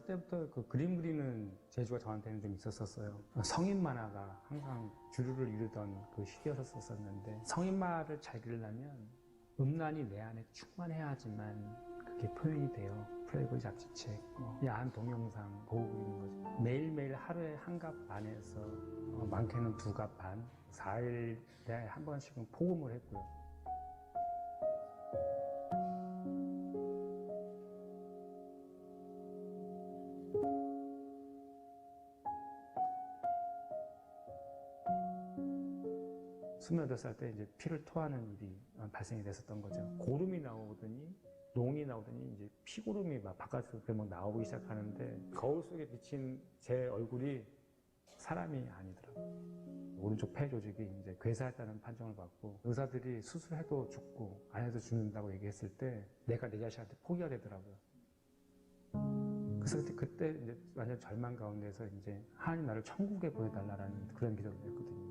때부터 그 그림 그리는 재주가 저한테는 좀 있었어요. 성인 만화가 항상 주류를 이루던 그 시기였었는데, 성인만화를 잘 그리려면 음란이 내 안에 충만해야지만 그게 표현이 돼요. 플레이보이 잡지책, 야한 동영상 보고 있는 거죠. 매일매일 하루에 한 갑 안에서 많게는 2갑 반, 4일에 한 번씩은 포금을 했고요. 스물여덟 살 때 이제 피를 토하는 일이 발생이 됐었던 거죠. 고름이 나오더니, 농이 나오더니 이제 피고름이 막 바깥으로 막 나오기 시작하는데, 거울 속에 비친 제 얼굴이 사람이 아니더라고요. 오른쪽 폐 조직이 이제 괴사했다는 판정을 받고, 의사들이 수술해도 죽고 안 해도 죽는다고 얘기했을 때 내가 내 자신한테 포기가 되더라고요. 그래서 그때 이제 완전 절망 가운데서 이제 하나님 나를 천국에 보내달라는 그런 기도를 했거든요.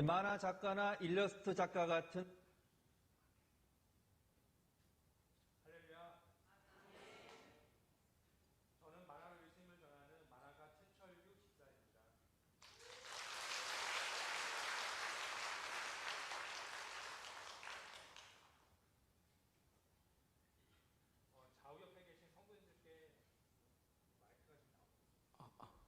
만화 작가나 일러스트 작가 같은 할렐루야. 저는 만화로 예수님을 전하는 만화가 최철규 집사입니다. 좌우 옆에 계신 성도님들께 마이크가 좀 나옵니다.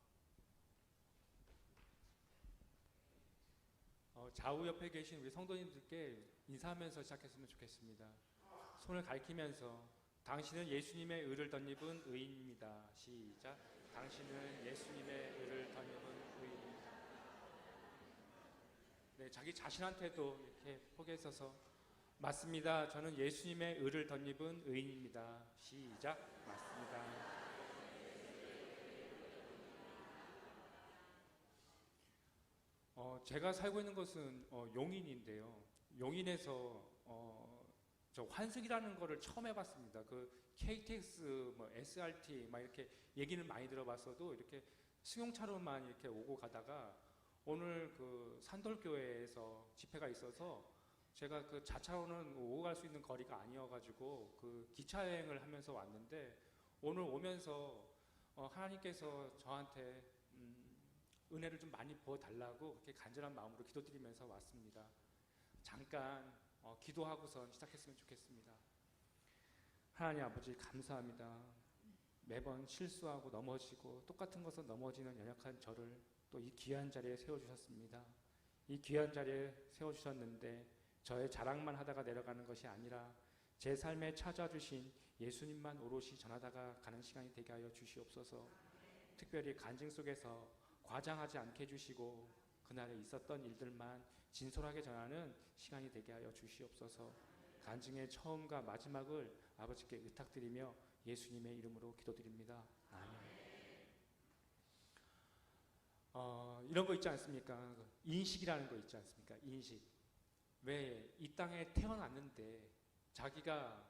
좌우 옆에 계신 우리 성도님들께 인사하면서 시작했으면 좋겠습니다. 손을 가리키면서 당신은 예수님의 의를 덧입은 의인입니다. 시작. 당신은 예수님의 의를 덧입은 의인입니다. 네, 자기 자신한테도 이렇게 포기했어서 맞습니다. 저는 예수님의 의를 덧입은 의인입니다. 시작. 맞습니다. 제가 살고 있는 곳은 용인인데요. 용인에서 저 환승이라는 거를 처음 해봤습니다. 그 KTX, SRT 막 이렇게 얘기는 많이 들어봤어도 이렇게 승용차로만 이렇게 오고 가다가 오늘 그 산돌교회에서 집회가 있어서 제가 그 자차로는 오고 갈 수 있는 거리가 아니어가지고 그 기차 여행을 하면서 왔는데 오늘 오면서 하나님께서 저한테 은혜를 좀 많이 부어달라고 그렇게 간절한 마음으로 기도드리면서 왔습니다. 잠깐 기도하고선 시작했으면 좋겠습니다. 하나님 아버지 감사합니다. 매번 실수하고 넘어지고 똑같은 것을 넘어지는 연약한 저를 또 이 귀한 자리에 세워주셨습니다. 이 귀한 자리에 세워주셨는데 저의 자랑만 하다가 내려가는 것이 아니라 제 삶에 찾아주신 예수님만 오롯이 전하다가 가는 시간이 되게 하여 주시옵소서. 특별히 간증 속에서 과장하지 않게 해주시고 그날에 있었던 일들만 진솔하게 전하는 시간이 되게 하여 주시옵소서. 간증의 처음과 마지막을 아버지께 의탁드리며 예수님의 이름으로 기도드립니다. 아멘. 이런 거 있지 않습니까? 인식이라는 거 있지 않습니까? 인식. 왜 이 땅에 태어났는데 자기가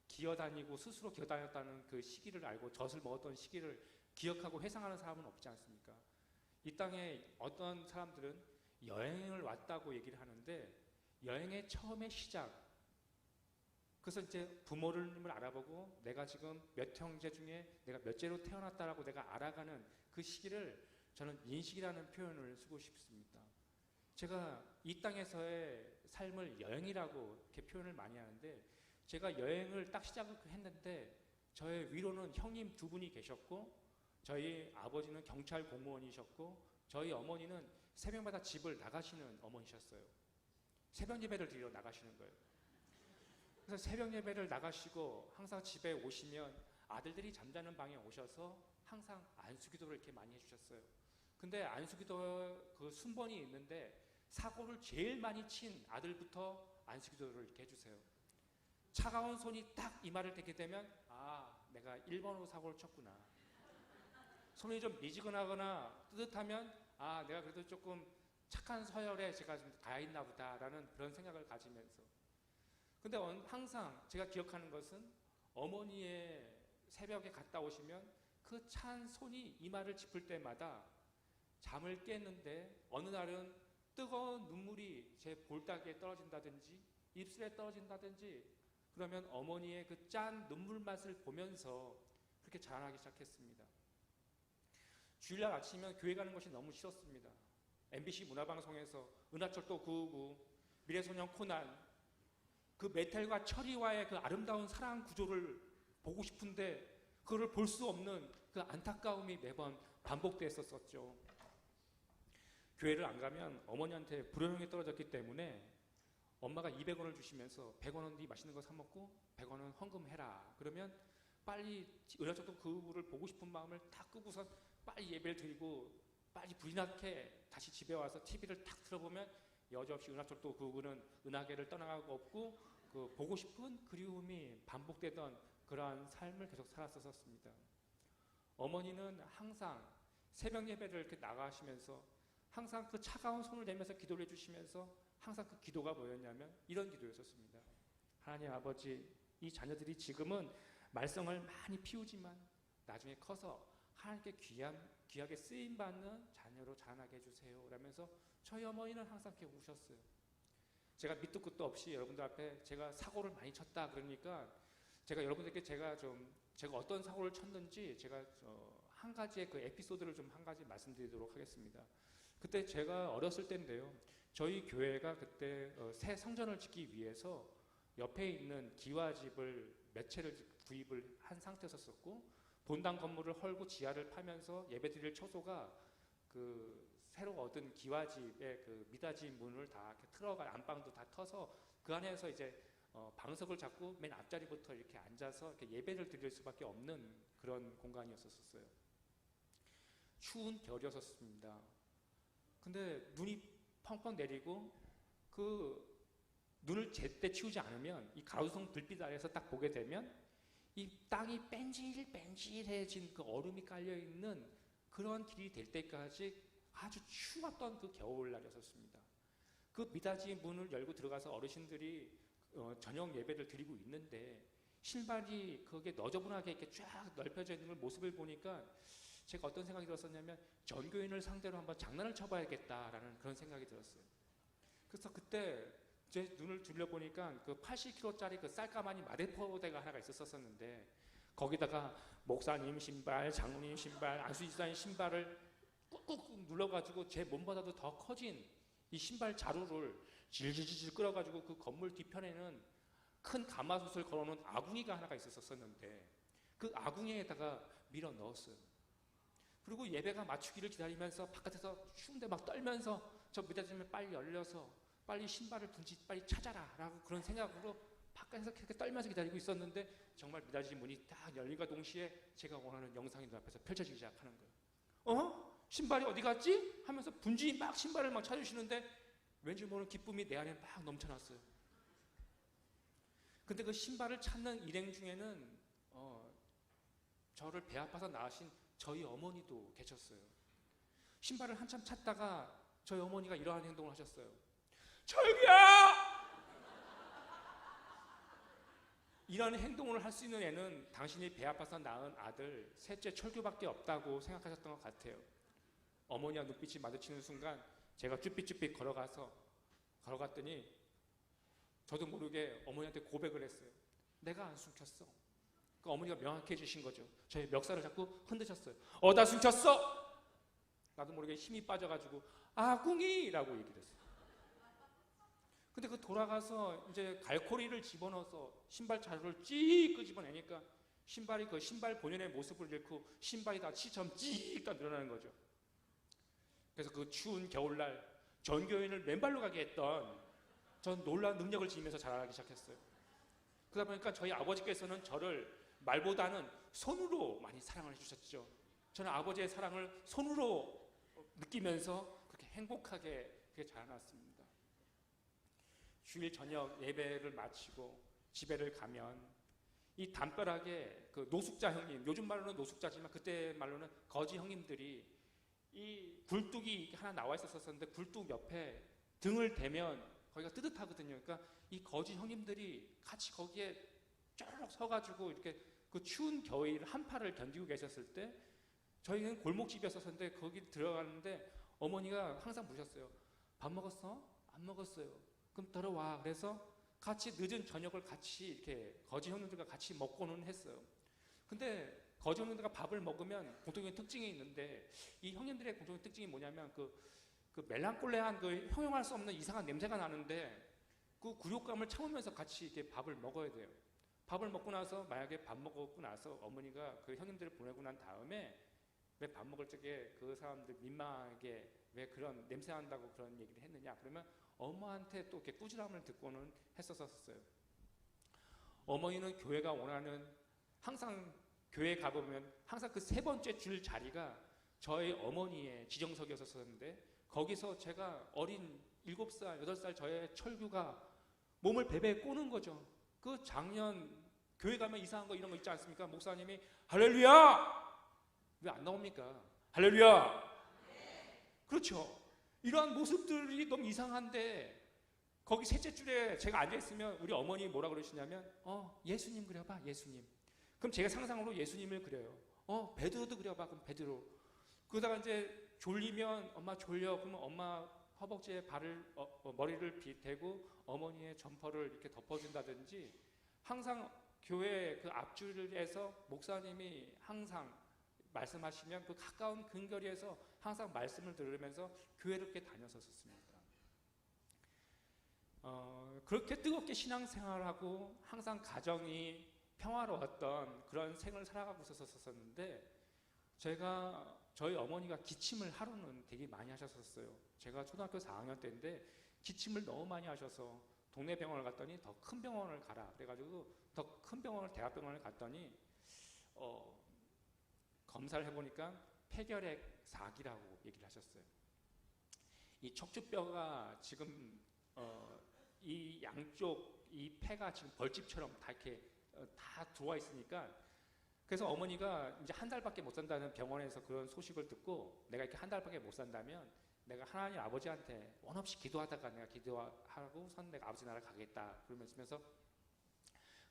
기어다니고 스스로 기어다녔다는 그 시기를 알고 젖을 먹었던 시기를 기억하고 회상하는 사람은 없지 않습니까? 이 땅에 어떤 사람들은 여행을 왔다고 얘기를 하는데 여행의 처음의 시작, 그래서 이제 부모님을 알아보고 내가 지금 몇 형제 중에 내가 몇째로 태어났다라고 내가 알아가는 그 시기를 저는 인식이라는 표현을 쓰고 싶습니다. 제가 이 땅에서의 삶을 여행이라고 이렇게 표현을 많이 하는데 제가 여행을 딱 시작을 했는데 저의 위로는 형님 2분이 계셨고 저희 아버지는 경찰 공무원이셨고 저희 어머니는 새벽마다 집을 나가시는 어머니셨어요. 새벽 예배를 드리러 나가시는 거예요. 그래서 새벽 예배를 나가시고 항상 집에 오시면 아들들이 잠자는 방에 오셔서 항상 안수기도를 이렇게 많이 해주셨어요. 근데 안수기도 그 순번이 있는데 사고를 제일 많이 친 아들부터 안수기도를 이렇게 해주세요. 차가운 손이 딱 이마를 대게 되면 내가 1번으로 사고를 쳤구나. 손이 좀 미지근하거나 뜨뜻하면 내가 그래도 조금 착한 서열에 제가 좀 가있나 보다라는 그런 생각을 가지면서, 근데 항상 제가 기억하는 것은 어머니의 새벽에 갔다 오시면 그 찬 손이 이마를 짚을 때마다 잠을 깼는데 어느 날은 뜨거운 눈물이 제 볼따기에 떨어진다든지 입술에 떨어진다든지 그러면 어머니의 그 짠 눈물 맛을 보면서 그렇게 자라나기 시작했습니다. 주일날 아침이면 교회 가는 것이 너무 싫었습니다. MBC 문화방송에서 은하철도 999, 미래소년 코난, 그 메텔과 철이와의 그 아름다운 사랑 구조를 보고 싶은데 그걸 볼 수 없는 그 안타까움이 매번 반복됐었죠. 교회를 안 가면 어머니한테 불효령이 떨어졌기 때문에 엄마가 200원을 주시면서 100원은 네 맛있는 거 사 먹고 100원은 헌금해라. 그러면 빨리 은하철도 999를 보고 싶은 마음을 다 끄고선 빨리 예배를 드리고 빨리 불이 나게 다시 집에 와서 TV를 탁 틀어보면 여지없이 은하철도 999는 은하계를 떠나가고 없고 그 보고 싶은 그리움이 반복되던 그러한 삶을 계속 살았었습니다. 어머니는 항상 새벽 예배를 이렇게 나가시면서 항상 그 차가운 손을 내면서 기도를 해주시면서 항상 그 기도가 뭐였냐면 이런 기도였었습니다. 하나님 아버지, 이 자녀들이 지금은 말썽을 많이 피우지만 나중에 커서 하나님께 귀하게 쓰임받는 자녀로 자라나게 해주세요 라면서 저희 어머니는 항상 이렇게 우셨어요. 제가 밑도 끝도 없이 여러분들 앞에 제가 사고를 많이 쳤다 그러니까 제가 여러분들께 제가 어떤 사고를 쳤는지 제가 한 가지의 그 에피소드를 좀 한 가지 말씀드리도록 하겠습니다. 그때 제가 어렸을 때인데요. 저희 교회가 그때 새 성전을 짓기 위해서 옆에 있는 기와집을 몇 채를 구입을 한 상태였었고 본당 건물을 헐고 지하를 파면서 예배드릴 처소가 그 새로 얻은 기와집의 그 미닫이 문을 다 이렇게 틀어가 안방도 다 터서 그 안에서 이제 방석을 잡고 맨 앞자리부터 이렇게 앉아서 이렇게 예배를 드릴 수밖에 없는 그런 공간이었었어요. 추운 겨울이었습니다. 근데 눈이 펑펑 내리고 그 눈을 제때 치우지 않으면 이 가로등 불빛 아래에서 딱 보게 되면 이 땅이 뺀질뺀질해진 그 얼음이 깔려있는 그런 길이 될 때까지 아주 추웠던 그 겨울날이었습니다. 그 미닫이 문을 열고 들어가서 어르신들이 저녁 예배를 드리고 있는데 신발이 그게 너저분하게 이렇게 쫙 넓혀져 있는 모습을 보니까 제가 어떤 생각이 들었었냐면 전교인을 상대로 한번 장난을 쳐봐야겠다라는 그런 생각이 들었어요. 그래서 그때 제 눈을 둘러보니까 그 80kg짜리 그 쌀가마니 마대포대가 하나가 있었었는데 거기다가 목사님 신발, 장로님 신발, 안수지사님 신발을 꾹꾹 눌러가지고 제 몸보다도 더 커진 이 신발 자루를 질질질 끌어가지고 그 건물 뒤편에는 큰 가마솥을 걸어놓은 아궁이가 하나가 있었었는데 그 아궁이에다가 밀어 넣었어요. 그리고 예배가 맞추기를 기다리면서 바깥에서 추운데 막 떨면서 저 미닫이를 빨리 열려서 빨리 신발을 분지 빨리 찾아라 라고 그런 생각으로 바깥에서 그렇게 떨면서 기다리고 있었는데 정말 미닫이 문이 딱 열린과 동시에 제가 원하는 영상이 눈앞에서 펼쳐지기 시작하는 거예요. 신발이 어디 갔지? 하면서 분주히 막 신발을 막 찾으시는데 왠지 모르는 기쁨이 내 안에 막 넘쳐났어요. 근데 그 신발을 찾는 일행 중에는 저를 배 아파서 낳으신 저희 어머니도 계셨어요. 신발을 한참 찾다가 저희 어머니가 이러한 행동을 하셨어요. 철규야! 이런 행동을 할 수 있는 애는 당신이 배 아파서 낳은 아들 셋째 철규밖에 없다고 생각하셨던 것 같아요. 어머니와 눈빛이 마주치는 순간 제가 쭈삣쭈삣 걸어갔더니 저도 모르게 어머니한테 고백을 했어요. 내가 안 숨겼어. 그 어머니가 명확해 주신 거죠. 저의 멱살을 자꾸 흔드셨어요. 어디다 숨겼어? 나도 모르게 힘이 빠져가지고 아궁이라고 얘기를 했어요. 근데 그 돌아가서 이제 갈고리를 집어넣어서 신발 자루를 찌 끄집어내니까 신발이 그 신발 본연의 모습을 잃고 신발이 다 치처럼 찌익 다 늘어나는 거죠. 그래서 그 추운 겨울날 전교인을 맨발로 가게 했던 전 놀라운 능력을 지니면서 자라나기 시작했어요. 그러다 보니까 저희 아버지께서는 저를 말보다는 손으로 많이 사랑을 해주셨죠. 저는 아버지의 사랑을 손으로 느끼면서 그렇게 행복하게 그렇게 자라났습니다. 주일 저녁 예배를 마치고 집에를 가면 이 담벼락에 그 노숙자 형님, 요즘 말로는 노숙자지만 그때 말로는 거지 형님들이 이 굴뚝이 하나 나와 있었는데 굴뚝 옆에 등을 대면 거기가 뜨뜻하거든요. 그러니까 이 거지 형님들이 같이 거기에 쭉 서가지고 이렇게 그 추운 겨울 한파를 견디고 계셨을 때 저희는 골목집이었었는데 거기 들어가는데 어머니가 항상 부르셨어요. 밥 먹었어? 안 먹었어요. 그럼 들어와. 그래서 같이 늦은 저녁을 같이 이렇게 거지 형님들과 같이 먹고는 했어요. 근데 거지 형님들과 밥을 먹으면 공통적인 특징이 있는데 이 형님들의 공통적인 특징이 뭐냐면 그 멜랑콜레한 그 형용할 수 없는 이상한 냄새가 나는데 그 굴욕감을 참으면서 같이 이렇게 밥을 먹어야 돼요. 밥을 먹고 나서 만약에 밥 먹고 나서 어머니가 그 형님들을 보내고 난 다음에 왜 밥 먹을 적에 그 사람들 민망하게 왜 그런 냄새 난다고 그런 얘기를 했느냐 그러면 엄마한테 또 이렇게 꾸지람을 듣고는 했었어요. 어머니는 교회가 원하는 항상 교회 가보면 항상 그 세 번째 줄 자리가 저희 어머니의 지정석이었었는데 거기서 제가 어린 7살, 8살 저의 철규가 몸을 베베 꼬는 거죠. 그 작년 교회 가면 이상한 거 이런 거 있지 않습니까? 목사님이 할렐루야! 왜 안 나옵니까? 할렐루야! 그렇죠. 이러한 모습들이 너무 이상한데 거기 셋째 줄에 제가 앉아있으면 우리 어머니 뭐라 그러시냐면 예수님 그려봐 예수님. 그럼 제가 상상으로 예수님을 그려요. 베드로도 그려봐. 그럼 베드로. 그러다가 이제 졸리면 엄마 졸려. 그러면 엄마 허벅지에 머리를 대고 어머니의 점퍼를 이렇게 덮어준다든지 항상 교회 그 앞줄에서 목사님이 항상 말씀하시면 그 가까운 근거리에서 항상 말씀을 들으면서 교회를 이렇게 다녔었습니다. 그렇게 뜨겁게 신앙생활하고 항상 가정이 평화로웠던 그런 생을 살아가고 있었었는데 저희 어머니가 기침을 하루는 되게 많이 하셨었어요. 제가 초등학교 4학년 때인데 기침을 너무 많이 하셔서 동네 병원을 갔더니 더 큰 병원을 가라 그래가지고 더 큰 병원을 대학병원을 갔더니 검사를 해보니까 폐결핵 4기라고 얘기를 하셨어요. 이 척추뼈가 지금 이 양쪽 이 폐가 지금 벌집처럼 다 이렇게 다 들어와 있으니까 그래서 어머니가 이제 한 달밖에 못 산다는 병원에서 그런 소식을 듣고 내가 이렇게 한 달밖에 못 산다면 내가 하나님 아버지한테 원 없이 기도하다가 내가 기도하고선 내가 아버지 나라 가겠다 그러면서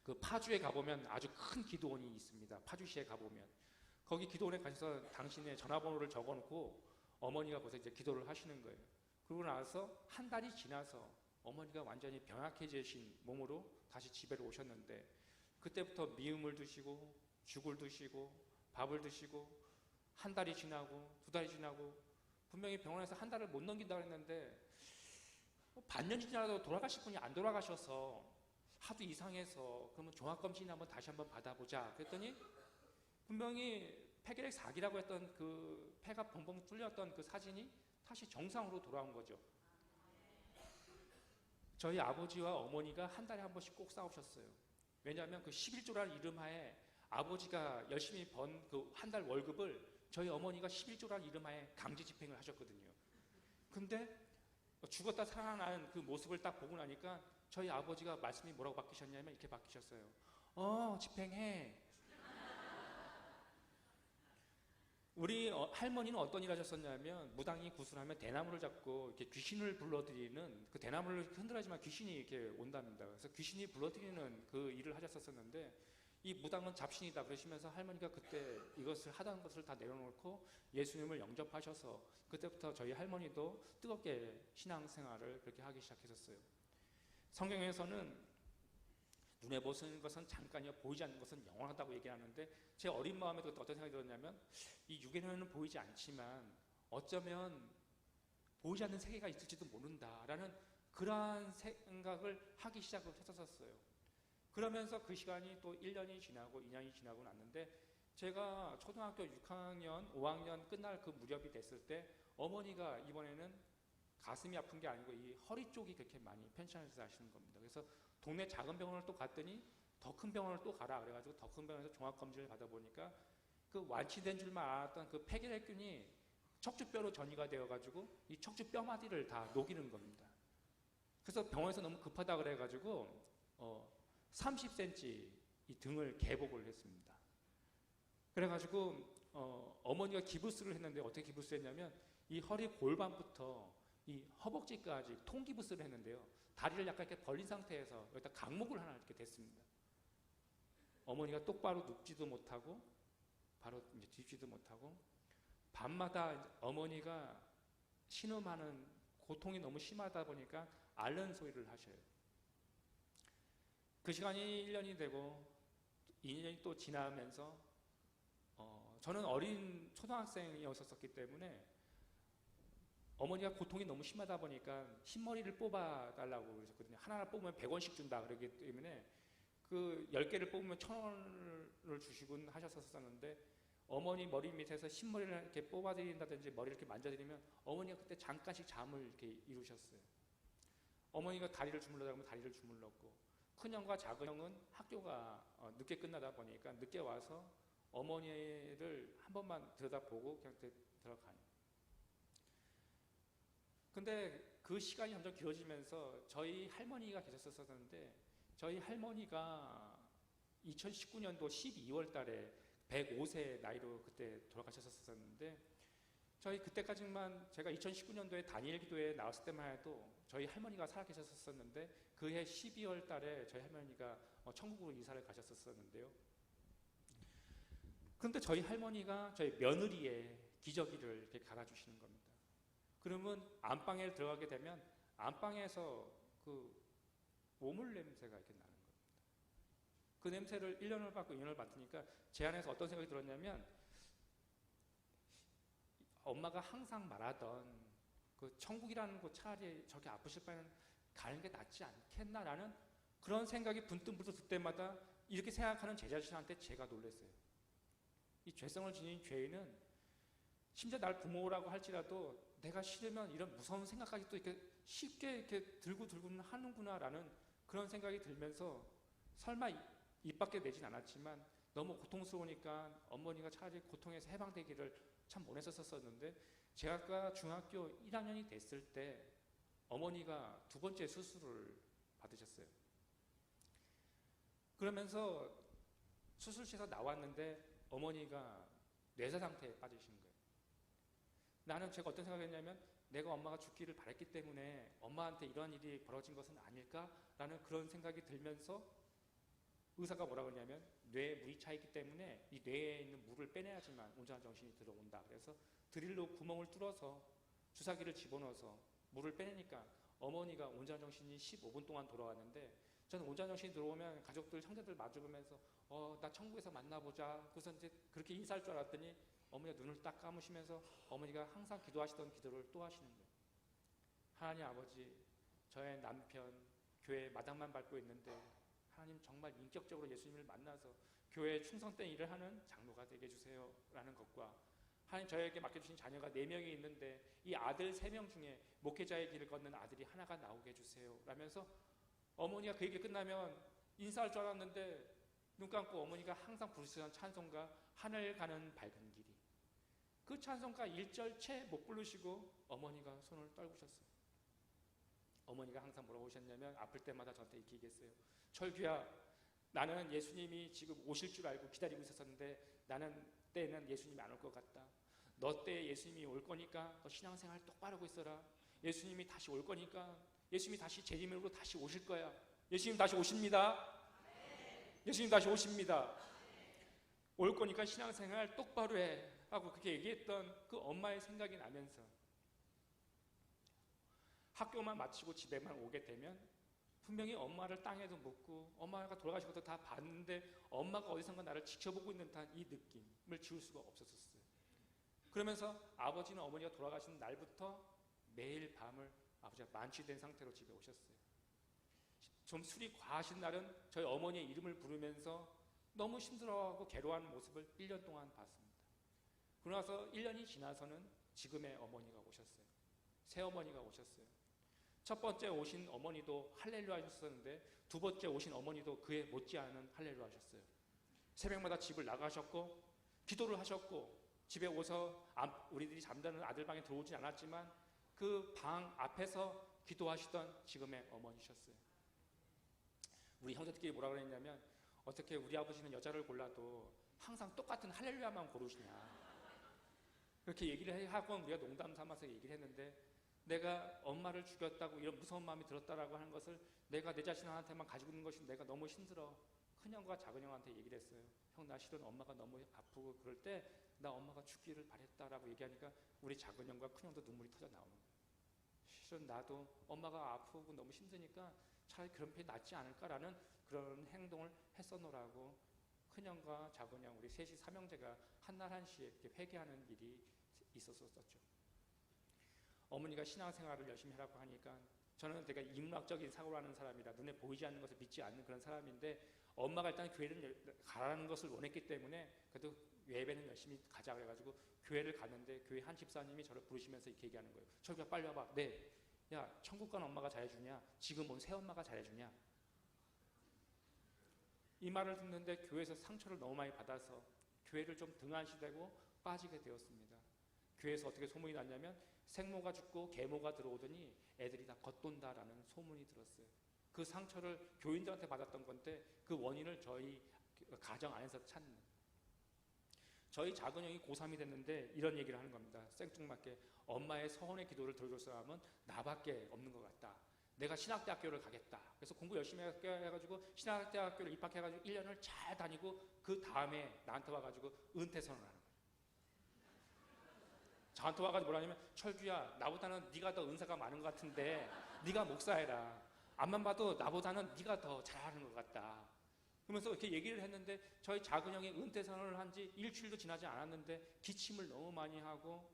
그 파주에 가보면 아주 큰 기도원이 있습니다. 파주시에 가보면 거기 기도원에 가셔서 당신의 전화번호를 적어놓고 어머니가 거기서 이제 기도를 하시는 거예요. 그러고 나서 한 달이 지나서 어머니가 완전히 병약해지신 몸으로 다시 집에로 오셨는데 그때부터 미음을 드시고 죽을 드시고 밥을 드시고 한 달이 지나고 2달이 지나고 분명히 병원에서 한 달을 못 넘긴다고 했는데 반년이 지나도 돌아가실 분이 안 돌아가셔서 하도 이상해서 그러면 종합검진 한번 다시 한번 받아보자 그랬더니 분명히 폐결핵 4기라고 했던 그 폐가 벙벙 뚫렸던 그 사진이 다시 정상으로 돌아온 거죠. 저희 아버지와 어머니가 한 달에 한 번씩 꼭 싸우셨어요. 왜냐하면 그 11조라는 이름하에 아버지가 열심히 번 그 한 달 월급을 저희 어머니가 11조라는 이름하에 강제 집행을 하셨거든요. 근데 죽었다 살아난 그 모습을 딱 보고 나니까 저희 아버지가 말씀이 뭐라고 바뀌셨냐면 이렇게 바뀌셨어요. 집행해. 우리 할머니는 어떤 일 하셨었냐면 무당이 구슬하면 대나무를 잡고 이렇게 귀신을 불러들이는 그 대나무를 흔들어야지만 귀신이 이렇게 온답니다. 그래서 귀신이 불러들이는 그 일을 하셨었는데 이 무당은 잡신이다 그러시면서 할머니가 그때 이것을 하던 것을 다 내려놓고 예수님을 영접하셔서 그때부터 저희 할머니도 뜨겁게 신앙생활을 그렇게 하기 시작했었어요. 성경에서는 눈에 보이는 것은 잠깐이요 보이지 않는 것은 영원하다고 얘기하는데 제 어린 마음에도 어떤 생각이 들었냐면 이 육의 눈에는 보이지 않지만 어쩌면 보이지 않는 세계가 있을지도 모른다라는 그러한 생각을 하기 시작을 했었어요. 그러면서 그 시간이 또 1년이 지나고 2년이 지나고 났는데 제가 초등학교 6학년, 5학년 끝날 그 무렵이 됐을 때 어머니가 이번에는 가슴이 아픈 게 아니고 이 허리 쪽이 그렇게 많이 편찮으셔서 하시는 겁니다. 그래서 동네 작은 병원을 또 갔더니 더 큰 병원을 또 가라 그래가지고 더 큰 병원에서 종합검진을 받아보니까 그 완치된 줄만 알았던 그 폐결핵균이 척추뼈로 전이가 되어가지고 이 척추뼈마디를 다 녹이는 겁니다. 그래서 병원에서 너무 급하다 그래가지고 30cm 이 등을 개복을 했습니다. 그래가지고 어머니가 기부스를 했는데 어떻게 기부스 했냐면 이 허리 골반부터 이 허벅지까지 통기부스를 했는데요. 다리를 약간 이렇게 벌린 상태에서 여기다 강목을 하나 이렇게 댔습니다. 어머니가 똑바로 눕지도 못하고 바로 이제 뒤지도 못하고 밤마다 어머니가 신음하는 고통이 너무 심하다 보니까 앓는 소리를 하셔요. 그 시간이 1년이 되고 2년이 또 지나면서 저는 어린 초등학생이었었기 때문에 어머니가 고통이 너무 심하다 보니까 흰머리를 뽑아달라고 그러셨거든요. 하나 뽑으면 100원씩 준다 그러기 때문에 그 10개를 뽑으면 1,000원을 주시곤 하셨었는데 어머니 머리 밑에서 흰머리를 이렇게 뽑아드린다든지 머리를 이렇게 만져드리면 어머니가 그때 잠깐씩 잠을 이렇게 이루셨어요. 어머니가 다리를 주물러달라고 하면 다리를 주물렀고, 큰형과 작은형은 학교가 늦게 끝나다 보니까 늦게 와서 어머니를 한 번만 들여다보고 그냥 들어가요. 근데 그 시간이 점점 길어지면서 저희 할머니가 계셨었는데 저희 할머니가 2019년도 12월 달에 105세 나이로 그때 돌아가셨었는데 저희 그때까지만 제가 2019년도에 다니엘 기도에 나왔을 때만 해도 저희 할머니가 살아계셨었는데 그해 12월 달에 저희 할머니가 천국으로 이사를 가셨었는데요. 그런데 저희 할머니가 저희 며느리의 기저귀를 이렇게 갈아주시는 겁니다. 그러면 안방에 들어가게 되면 안방에서 그 오물 냄새가 이렇게 나는 겁니다. 그 냄새를 1년을 받고 2년을 맡으니까 제 안에서 어떤 생각이 들었냐면 엄마가 항상 말하던 그 천국이라는 곳 차라리 저렇게 아프실 바에는 가는 게 낫지 않겠나라는 그런 생각이 분뜩분뜩 들 때마다 이렇게 생각하는 제 자신한테 제가 놀랐어요. 이 죄성을 지닌 죄인은 심지어 날 부모라고 할지라도 내가 싫으면 이런 무서운 생각까지 또 이렇게 쉽게 이렇게 들고는 하는구나라는 그런 생각이 들면서 설마 입 밖에 내진 않았지만 너무 고통스러우니까 어머니가 차라리 고통에서 해방되기를 참 원했었었는데 제가 중학교 1학년이 됐을 때 어머니가 두 번째 수술을 받으셨어요. 그러면서 수술실에서 나왔는데 어머니가 뇌사 상태에 빠지신 거예요. 나는 제가 어떤 생각을 했냐면 내가 엄마가 죽기를 바랬기 때문에 엄마한테 이런 일이 벌어진 것은 아닐까라는 그런 생각이 들면서 의사가 뭐라고 하냐면 뇌에 물이 차 있기 때문에 이 뇌에 있는 물을 빼내야지만 온전한 정신이 들어온다. 그래서 드릴로 구멍을 뚫어서 주사기를 집어넣어서 물을 빼내니까 어머니가 온전한 정신이 15분 동안 돌아왔는데 저는 온전한 정신이 들어오면 가족들, 형제들 마주보면서 나 천국에서 만나보자. 그래서 이제 그렇게 인사할 줄 알았더니 어머니가 눈을 딱 감으시면서 어머니가 항상 기도하시던 기도를 또 하시는 거예요. 하나님 아버지, 저의 남편 교회 마당만 밟고 있는데 하나님 정말 인격적으로 예수님을 만나서 교회에 충성된 일을 하는 장로가 되게 해주세요 라는 것과 하나님 저에게 맡겨주신 자녀가 4명이 있는데 이 아들 3명 중에 목회자의 길을 걷는 아들이 하나가 나오게 해주세요 라면서 어머니가 그 얘기 끝나면 인사할 줄 알았는데 눈 감고 어머니가 항상 부르시던 찬송가 하늘 가는 밝은 길이 그 찬송가 1절 채 못 부르시고 어머니가 손을 떨구셨어요. 어머니가 항상 뭐라고 하셨냐면 아플 때마다 저한테 이렇게 얘기했어요. 철규야, 나는 예수님이 지금 오실 줄 알고 기다리고 있었는데 나는 때는 예수님이 안 올 것 같다. 너 때에 예수님이 올 거니까 너 신앙생활 똑바로 하고 있어라. 예수님이 다시 올 거니까 예수님이 다시 재림으로 다시 오실 거야. 예수님 다시 오십니다. 예수님 다시 오십니다. 올 거니까 신앙생활 똑바로 해 하고 그렇게 얘기했던 그 엄마의 생각이 나면서 학교만 마치고 집에만 오게 되면 분명히 엄마를 땅에도 묻고 엄마가 돌아가신 것도 다 봤는데 엄마가 어디선가 나를 지켜보고 있는 듯한 이 느낌을 지울 수가 없었어요. 그러면서 아버지는 어머니가 돌아가신 날부터 매일 밤을 아버지가 만취된 상태로 집에 오셨어요. 좀 술이 과하신 날은 저희 어머니의 이름을 부르면서 너무 힘들어하고 괴로워하는 모습을 1년 동안 봤습니다. 그러고 나서 1년이 지나서는 지금의 어머니가 오셨어요. 새어머니가 오셨어요. 첫 번째 오신 어머니도 할렐루야 하셨었는데 두 번째 오신 어머니도 그에 못지않은 할렐루야 하셨어요. 새벽마다 집을 나가셨고 기도를 하셨고 집에 오서 우리들이 잠자는 아들 방에 들어오진 않았지만 그 방 앞에서 기도하시던 지금의 어머니셨어요. 우리 형제들끼리 뭐라 그랬냐면 어떻게 우리 아버지는 여자를 골라도 항상 똑같은 할렐루야만 고르시냐 그렇게 얘기를 하고 우리가 농담 삼아서 얘기를 했는데 내가 엄마를 죽였다고 이런 무서운 마음이 들었다라고 하는 것을 내가 내 자신한테만 가지고 있는 것이 내가 너무 힘들어. 큰형과 작은형한테 얘기를 했어요. 형, 나 실은 엄마가 너무 아프고 그럴 때 나 엄마가 죽기를 바랬다라고 얘기하니까 우리 작은형과 큰형도 눈물이 터져 나오는 거예요. 실은 나도 엄마가 아프고 너무 힘드니까 차라리 그런 편이 낫지 않을까라는 그런 행동을 했었노라고 큰형과 작은형 우리 셋이 삼형제가 한날 한시에 이렇게 회개하는 일이 있었었죠. 어머니가 신앙생활을 열심히 하라고 하니까 저는 되게 인문학적인 사고를 하는 사람이라 눈에 보이지 않는 것을 믿지 않는 그런 사람인데 엄마가 일단 교회를 가라는 것을 원했기 때문에 그래도 예배는 열심히 가자 그래가지고 교회를 갔는데 교회 한 집사님이 저를 부르시면서 이렇게 얘기하는 거예요. 철규야 빨리 와봐. 네. 야, 천국 간 엄마가 잘해주냐? 지금 온 새엄마가 잘해주냐? 이 말을 듣는데 교회에서 상처를 너무 많이 받아서 교회를 좀 등한시되고 빠지게 되었습니다. 교회에서 어떻게 소문이 났냐면 생모가 죽고 계모가 들어오더니 애들이 다 겉돈다라는 소문이 들었어요. 그 상처를 교인들한테 받았던 건데 그 원인을 저희 가정 안에서 찾는. 저희 작은형이 고3이 됐는데 이런 얘기를 하는 겁니다. 생뚱맞게 엄마의 서원의 기도를 들어줄 사람은 나밖에 없는 것 같다. 내가 신학대학교를 가겠다. 그래서 공부 열심히 해가지고 신학대학교를 입학해가지고 1년을 잘 다니고 그 다음에 나한테 와가지고 은퇴 선언을 하는 거예요. 저한테 와가지고 뭐라냐면 철규야 나보다는 네가 더 은사가 많은 것 같은데 네가 목사해라. 앞만 봐도 나보다는 네가 더 잘하는 것 같다. 그러면서 이렇게 얘기를 했는데 저희 작은형이 은퇴 선언을 한 지 일주일도 지나지 않았는데 기침을 너무 많이 하고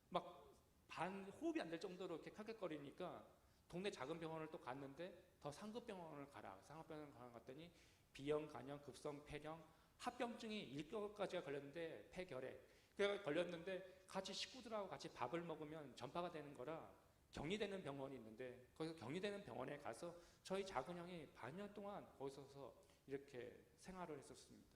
막 호흡이 안 될 정도로 이렇게 칼칼거리니까 동네 작은 병원을 또 갔는데 더 상급 병원을 가라. 상급 병원을 갔더니 비형, 간형, 급성 폐렴, 합병증이 1개월까지가 걸렸는데 폐결핵. 그래서 걸렸는데 같이 식구들하고 같이 밥을 먹으면 전파가 되는 거라 격리되는 병원이 있는데 거기서 격리되는 병원에 가서 저희 작은형이 반년 동안 거기서 이렇게 생활을 했었습니다.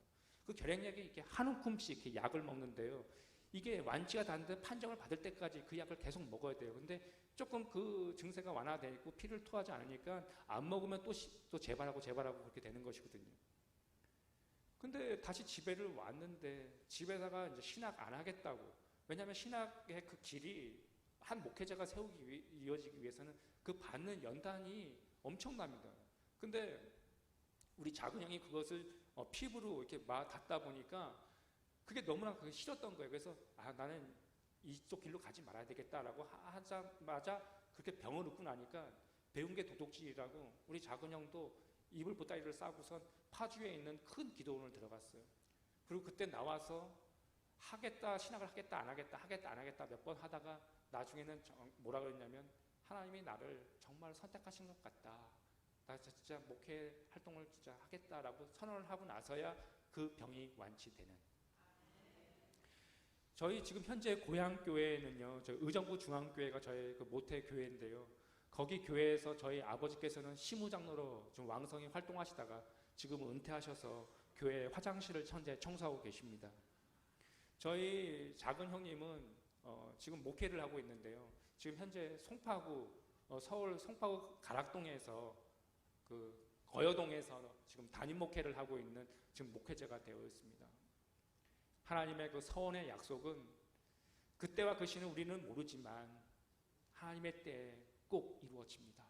그 결핵약이 이렇게 한 움큼씩 이렇게 약을 먹는데요. 이게 완치가 되는데 판정을 받을 때까지 그 약을 계속 먹어야 돼요. 근데 조금 그 증세가 완화되고 피를 토하지 않으니까 안 먹으면 또 재발하고 그렇게 되는 것이거든요. 근데 다시 집에를 왔는데 집에다가 이제 신학 안 하겠다고. 왜냐하면 신학의 그 길이 한 목회자가 이어지기 위해서는 그 받는 연단이 엄청납니다. 근데 우리 작은형이 그것을 피부로 이렇게 닿다 보니까 그게 너무나 그게 싫었던 거예요. 그래서 나는 이쪽 길로 가지 말아야 되겠다라고 하자마자 그렇게 병을 앓고 나니까 배운 게 도둑질이라고 우리 작은형도 이불 보따리를 싸고선 파주에 있는 큰 기도원을 들어갔어요. 그리고 그때 나와서 신학을 하겠다 안 하겠다 몇 번 하다가 나중에는 뭐라 그랬냐면 하나님이 나를 정말 선택하신 것 같다. 나 진짜 목회 활동을 진짜 하겠다라고 선언을 하고 나서야 그 병이 완치되는. 저희 지금 현재 고향 교회는요, 저 의정부 중앙교회가 저희 그 모태 교회인데요. 거기 교회에서 저희 아버지께서는 시무장로로 좀 왕성히 활동하시다가 지금 은퇴하셔서 교회 화장실을 현재 청소하고 계십니다. 저희 작은 형님은 지금 목회를 하고 있는데요. 지금 현재 서울 송파구 가락동에서 그 거여동에서 지금 담임 목회를 하고 있는 지금 목회자가 되어 있습니다. 하나님의 그 서원의 약속은 그때와 그 시는 우리는 모르지만 하나님의 때에 꼭 이루어집니다.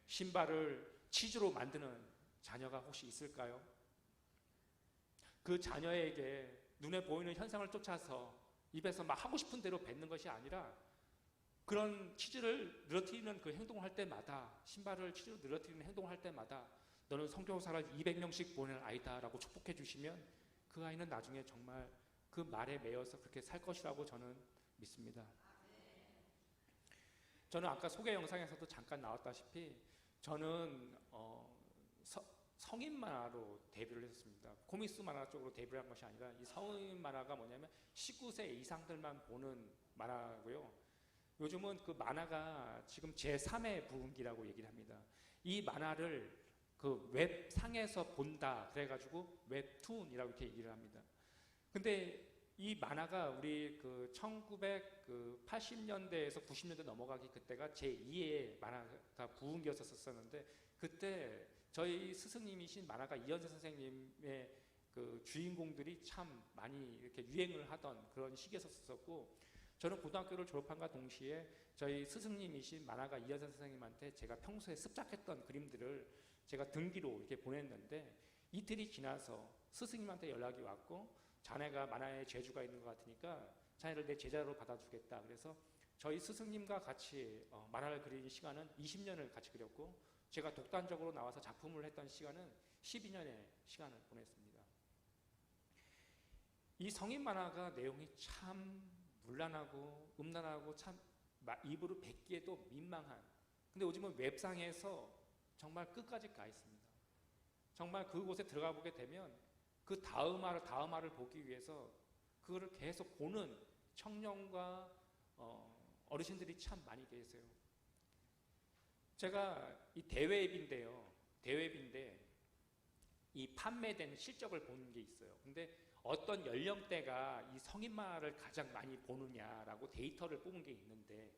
신발을 치주로 만드는 자녀가 혹시 있을까요? 그 자녀에게 눈에 보이는 현상을 쫓아서 입에서 막 하고 싶은 대로 뱉는 것이 아니라 그런 치즈를 늘어뜨리는 그 행동을 할 때마다 신발을 치즈로 늘어뜨리는 행동을 할 때마다 너는 선교사를 200명씩 보낼 아이다라고 축복해 주시면 그 아이는 나중에 정말 그 말에 매여서 그렇게 살 것이라고 저는 믿습니다. 저는 아까 소개 영상에서도 잠깐 나왔다시피 저는 성인 만화로 데뷔를 했습니다. 코믹스 만화 쪽으로 데뷔를 한 것이 아니라 이 성인 만화가 뭐냐면 19세 이상들만 보는 만화고요. 요즘은 그 만화가 지금 제3의 부흥기라고 얘기를 합니다. 이 만화를 그 웹상에서 본다 그래가지고 웹툰이라고 이렇게 얘기를 합니다. 근데 이 만화가 우리 그 1980년대에서 90년대 넘어가기 그때가 제2의 만화가 부흥기였었는데 그때 저희 스승님이신 만화가 이현세 선생님의 그 주인공들이 참 많이 이렇게 유행을 하던 그런 시기였었고 저는 고등학교를 졸업한과 동시에 저희 스승님이신 만화가 이현세 선생님한테 제가 평소에 습작했던 그림들을 제가 등기로 이렇게 보냈는데 이틀이 지나서 스승님한테 연락이 왔고 자네가 만화에 재주가 있는 것 같으니까 자네를 내 제자로 받아주겠다. 그래서 저희 스승님과 같이 만화를 그리는 시간은 20년을 같이 그렸고 제가 독단적으로 나와서 작품을 했던 시간은 12년의 시간을 보냈습니다. 이 성인 만화가 내용이 참 문란하고 음란하고 참 입으로 뱉기에도 민망한, 근데 요즘은 웹상에서 정말 끝까지 가 있습니다. 정말 그곳에 들어가 보게 되면 그 다음화를 보기 위해서 그거를 계속 보는 청년과 어르신들이 참 많이 계세요. 제가 이 대웹인데 이 판매된 실적을 보는 게 있어요. 근데 어떤 연령대가 이 성인 만화를 가장 많이 보느냐라고 데이터를 뽑은 게 있는데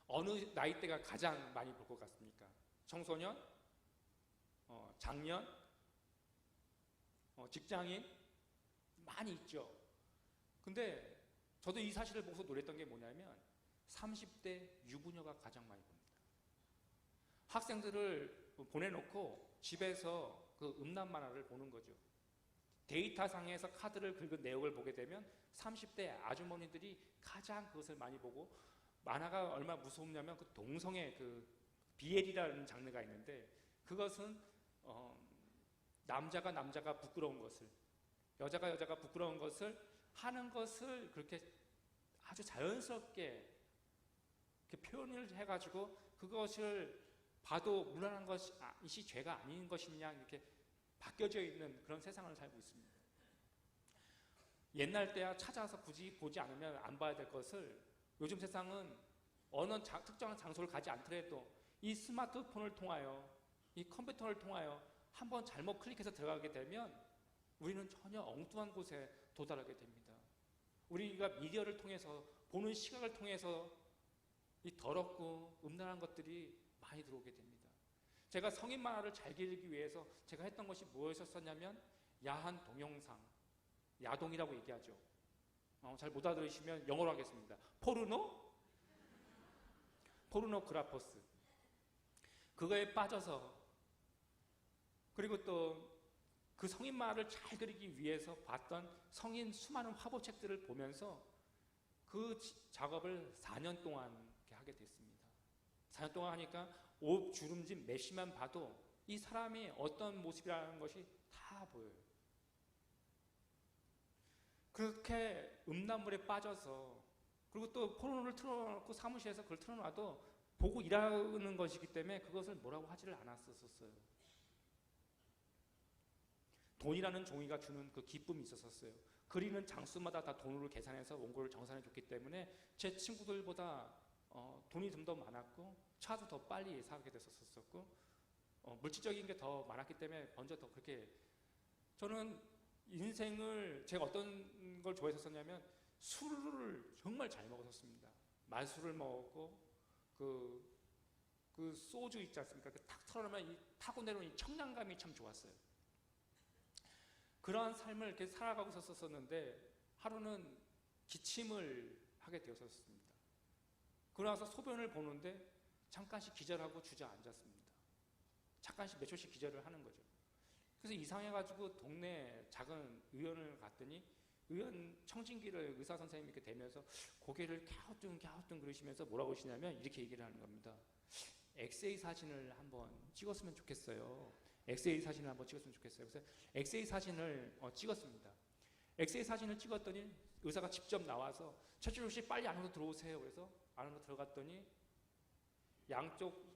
어느 나이대가 가장 많이 볼 것 같습니까? 청소년? 장년? 직장인? 많이 있죠. 근데 저도 이 사실을 보고서 놀랬던 게 뭐냐면 30대 유부녀가 가장 많이 봅니다. 학생들을 보내놓고 집에서 그 음란 만화를 보는 거죠. 데이터상에서 카드를 긁은 내용을 보게 되면 30대 아주머니들이 가장 그것을 많이 보고, 만화가 얼마나 무섭냐면 그 동성애 그 BL이라는 장르가 있는데 그것은 남자가 부끄러운 것을, 여자가 부끄러운 것을 하는 것을 그렇게 아주 자연스럽게 이렇게 표현을 해가지고 그것을 봐도 무난한 것이 죄가 아닌 것이냐 이렇게 바뀌어져 있는 그런 세상을 살고 있습니다. 옛날 때야 찾아서 굳이 보지 않으면 안 봐야 될 것을 요즘 세상은 어느 특정한 장소를 가지 않더라도 이 스마트폰을 통하여, 이 컴퓨터를 통하여 한번 잘못 클릭해서 들어가게 되면 우리는 전혀 엉뚱한 곳에 도달하게 됩니다. 우리가 미디어를 통해서, 보는 시각을 통해서 이 더럽고 음란한 것들이 많이 들어오게 됩니다. 제가 성인 만화를 잘 기르기 위해서 제가 했던 것이 무엇이었냐면 야한 동영상, 야동이라고 얘기하죠. 잘 못 알아들으시면 영어로 하겠습니다. 포르노그라퍼스. 그거에 빠져서, 그리고 또 그 성인 만화를 잘 그리기 위해서 봤던 성인 수많은 화보책들을 보면서 그 작업을 4년 동안 하게 됐습니다. 4년 동안 하니까 옷 주름진 메시만 봐도 이 사람이 어떤 모습이라는 것이 다 보여요. 그렇게 음란물에 빠져서, 그리고 또 포르노를 틀어놓고 사무실에서 그걸 틀어놔도 보고 일하는 것이기 때문에 그것을 뭐라고 하지를 않았었어요. 돈이라는 종이가 주는 그 기쁨이 있었어요. 그리는 장수마다 다 돈으로 계산해서 원고를 정산해 줬기 때문에 제 친구들보다 돈이 좀 더 많았고 차도 더 빨리 사게 됐었고 물질적인 게 더 많았기 때문에 먼저 더 그렇게, 저는 인생을 제가 어떤 걸 좋아했었냐면 술을 정말 잘 먹었었습니다. 말술을 먹었고 그 소주 있지 않습니까? 탁 털어놓으면 이 타고 내려오는 이 청량감이 참 좋았어요. 그러한 삶을 이렇게 살아가고 있었었는데 하루는 기침을 하게 되었었습니다. 그러고 나서 소변을 보는데 잠깐씩 기절하고 주저앉았습니다. 잠깐씩 몇 초씩 기절을 하는 거죠. 그래서 이상해가지고 동네 작은 의원을 갔더니 의원 청진기를 의사 선생님이 이렇게 대면서 고개를 갸우뚱 그러시면서 뭐라고 하시냐면 이렇게 얘기를 하는 겁니다. 엑스레이 사진을 한번 찍었으면 좋겠어요. 엑스레이 사진을 한번 찍었으면 좋겠어요. 그래서 엑스레이 사진을 찍었습니다. 엑스레이 사진을 찍었더니 의사가 직접 나와서 최철우 씨 빨리 안으로 들어오세요. 그래서 안으로 들어갔더니 양쪽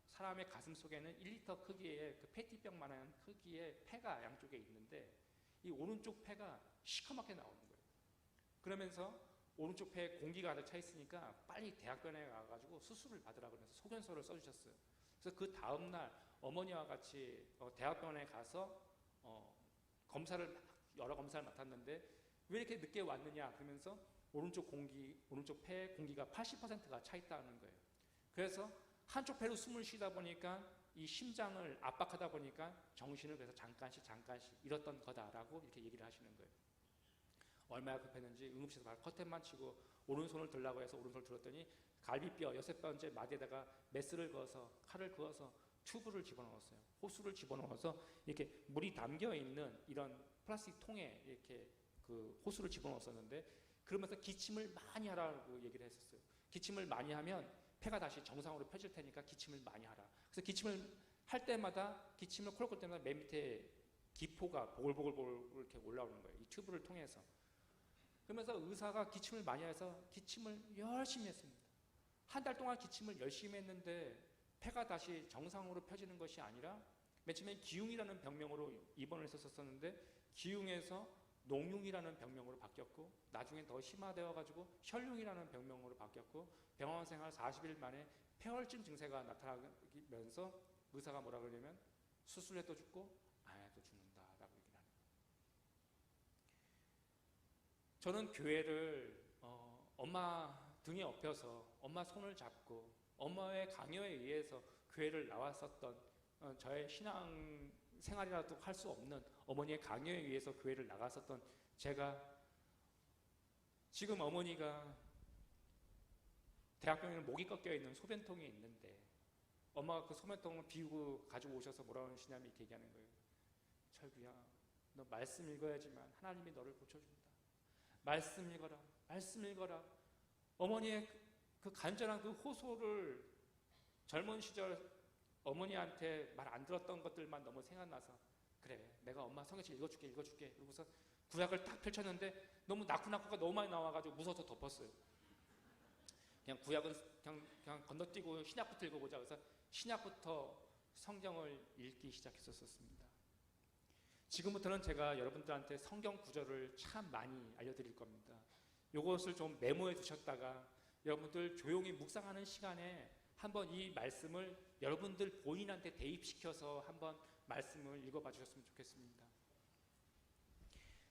사람의 가슴 속에는 1리터 크기의 그 페티병만한 크기의 폐가 양쪽에 있는데 이 오른쪽 폐가 시커멓게 나오는 거예요. 그러면서 오른쪽 폐에 공기가 가득 차 있으니까 빨리 대학병원에 가가지고 수술을 받으라고 해서 소견서를 써주셨어요. 그래서 그 다음날 어머니와 같이 대학병원에 가서 여러 검사를 맡았는데 왜 이렇게 늦게 왔느냐 그러면서 오른쪽 폐에 공기가 80%가 차 있다는 거예요. 그래서 한쪽 폐로 숨을 쉬다 보니까 이 심장을 압박하다 보니까 정신을 그래서 잠깐씩 잃었던 거다라고 이렇게 얘기를 하시는 거예요. 얼마나 급했는지 응급실에서 바로 커튼만 치고 오른손을 들라고 해서 오른손을 들었더니 갈비뼈 6번째 마디에다가 메스를 그어서 칼을 그어서 튜브를 집어넣었어요. 호수를 집어넣어서 이렇게 물이 담겨 있는 이런 플라스틱 통에 이렇게 그 호수를 집어넣었었는데, 그러면서 기침을 많이 하라고 얘기를 했었어요. 기침을 많이 하면 폐가 다시 정상으로 펴질 테니까 기침을 많이 하라. 그래서 기침을 할 때마다, 기침을 콜콜 때마다 맨 밑에 기포가 보글보글 이렇게 올라오는 거예요. 이 튜브를 통해서. 그러면서 의사가 기침을 많이 해서 기침을 열심히 했습니다. 한 달 동안 기침을 열심히 했는데 폐가 다시 정상으로 펴지는 것이 아니라, 맨 처음에 기흉이라는 병명으로 입원을 했었었는데 기흉에서 농흉이라는 병명으로 바뀌었고, 나중에 더 심화되어 가지고 혈흉이라는 병명으로 바뀌었고, 병원 생활 40일 만에 폐혈증 증세가 나타나면서 의사가 뭐라 그러냐면 수술해도 죽고 안 해도 죽는다라고 얘기를 하는 거예요. 저는 교회를 엄마 등에 업혀서 엄마 손을 잡고 엄마의 강요에 의해서 교회를 나왔었던, 저의 신앙 생활이라도 할 수 없는 어머니의 강요에 의해서 교회를 나갔었던 제가, 지금 어머니가 대학병원에 목이 꺾여 있는 소변통이 있는데 엄마가 그 소변통을 비우고 가지고 오셔서 뭐라고 하시냐면 이렇게 얘기하는 거예요. 철구야, 너 말씀 읽어야지만 하나님이 너를 고쳐준다. 말씀 읽어라, 말씀 읽어라. 어머니의 그 간절한 그 호소를 젊은 시절 어머니한테 말 안 들었던 것들만 너무 생각나서, 그래 내가 엄마 성경책 읽어줄게 그러고서 구약을 딱 펼쳤는데 너무 낙후가 너무 많이 나와가지고 무서워서 덮었어요. 그냥 구약은 그냥 건너뛰고 신약부터 읽어보자. 그래서 신약부터 성경을 읽기 시작했었습니다. 지금부터는 제가 여러분들한테 성경 구절을 참 많이 알려드릴 겁니다. 이것을 좀 메모해 두셨다가 여러분들 조용히 묵상하는 시간에 한번 이 말씀을 여러분들 본인한테 대입시켜서 한번 말씀을 읽어봐 주셨으면 좋겠습니다.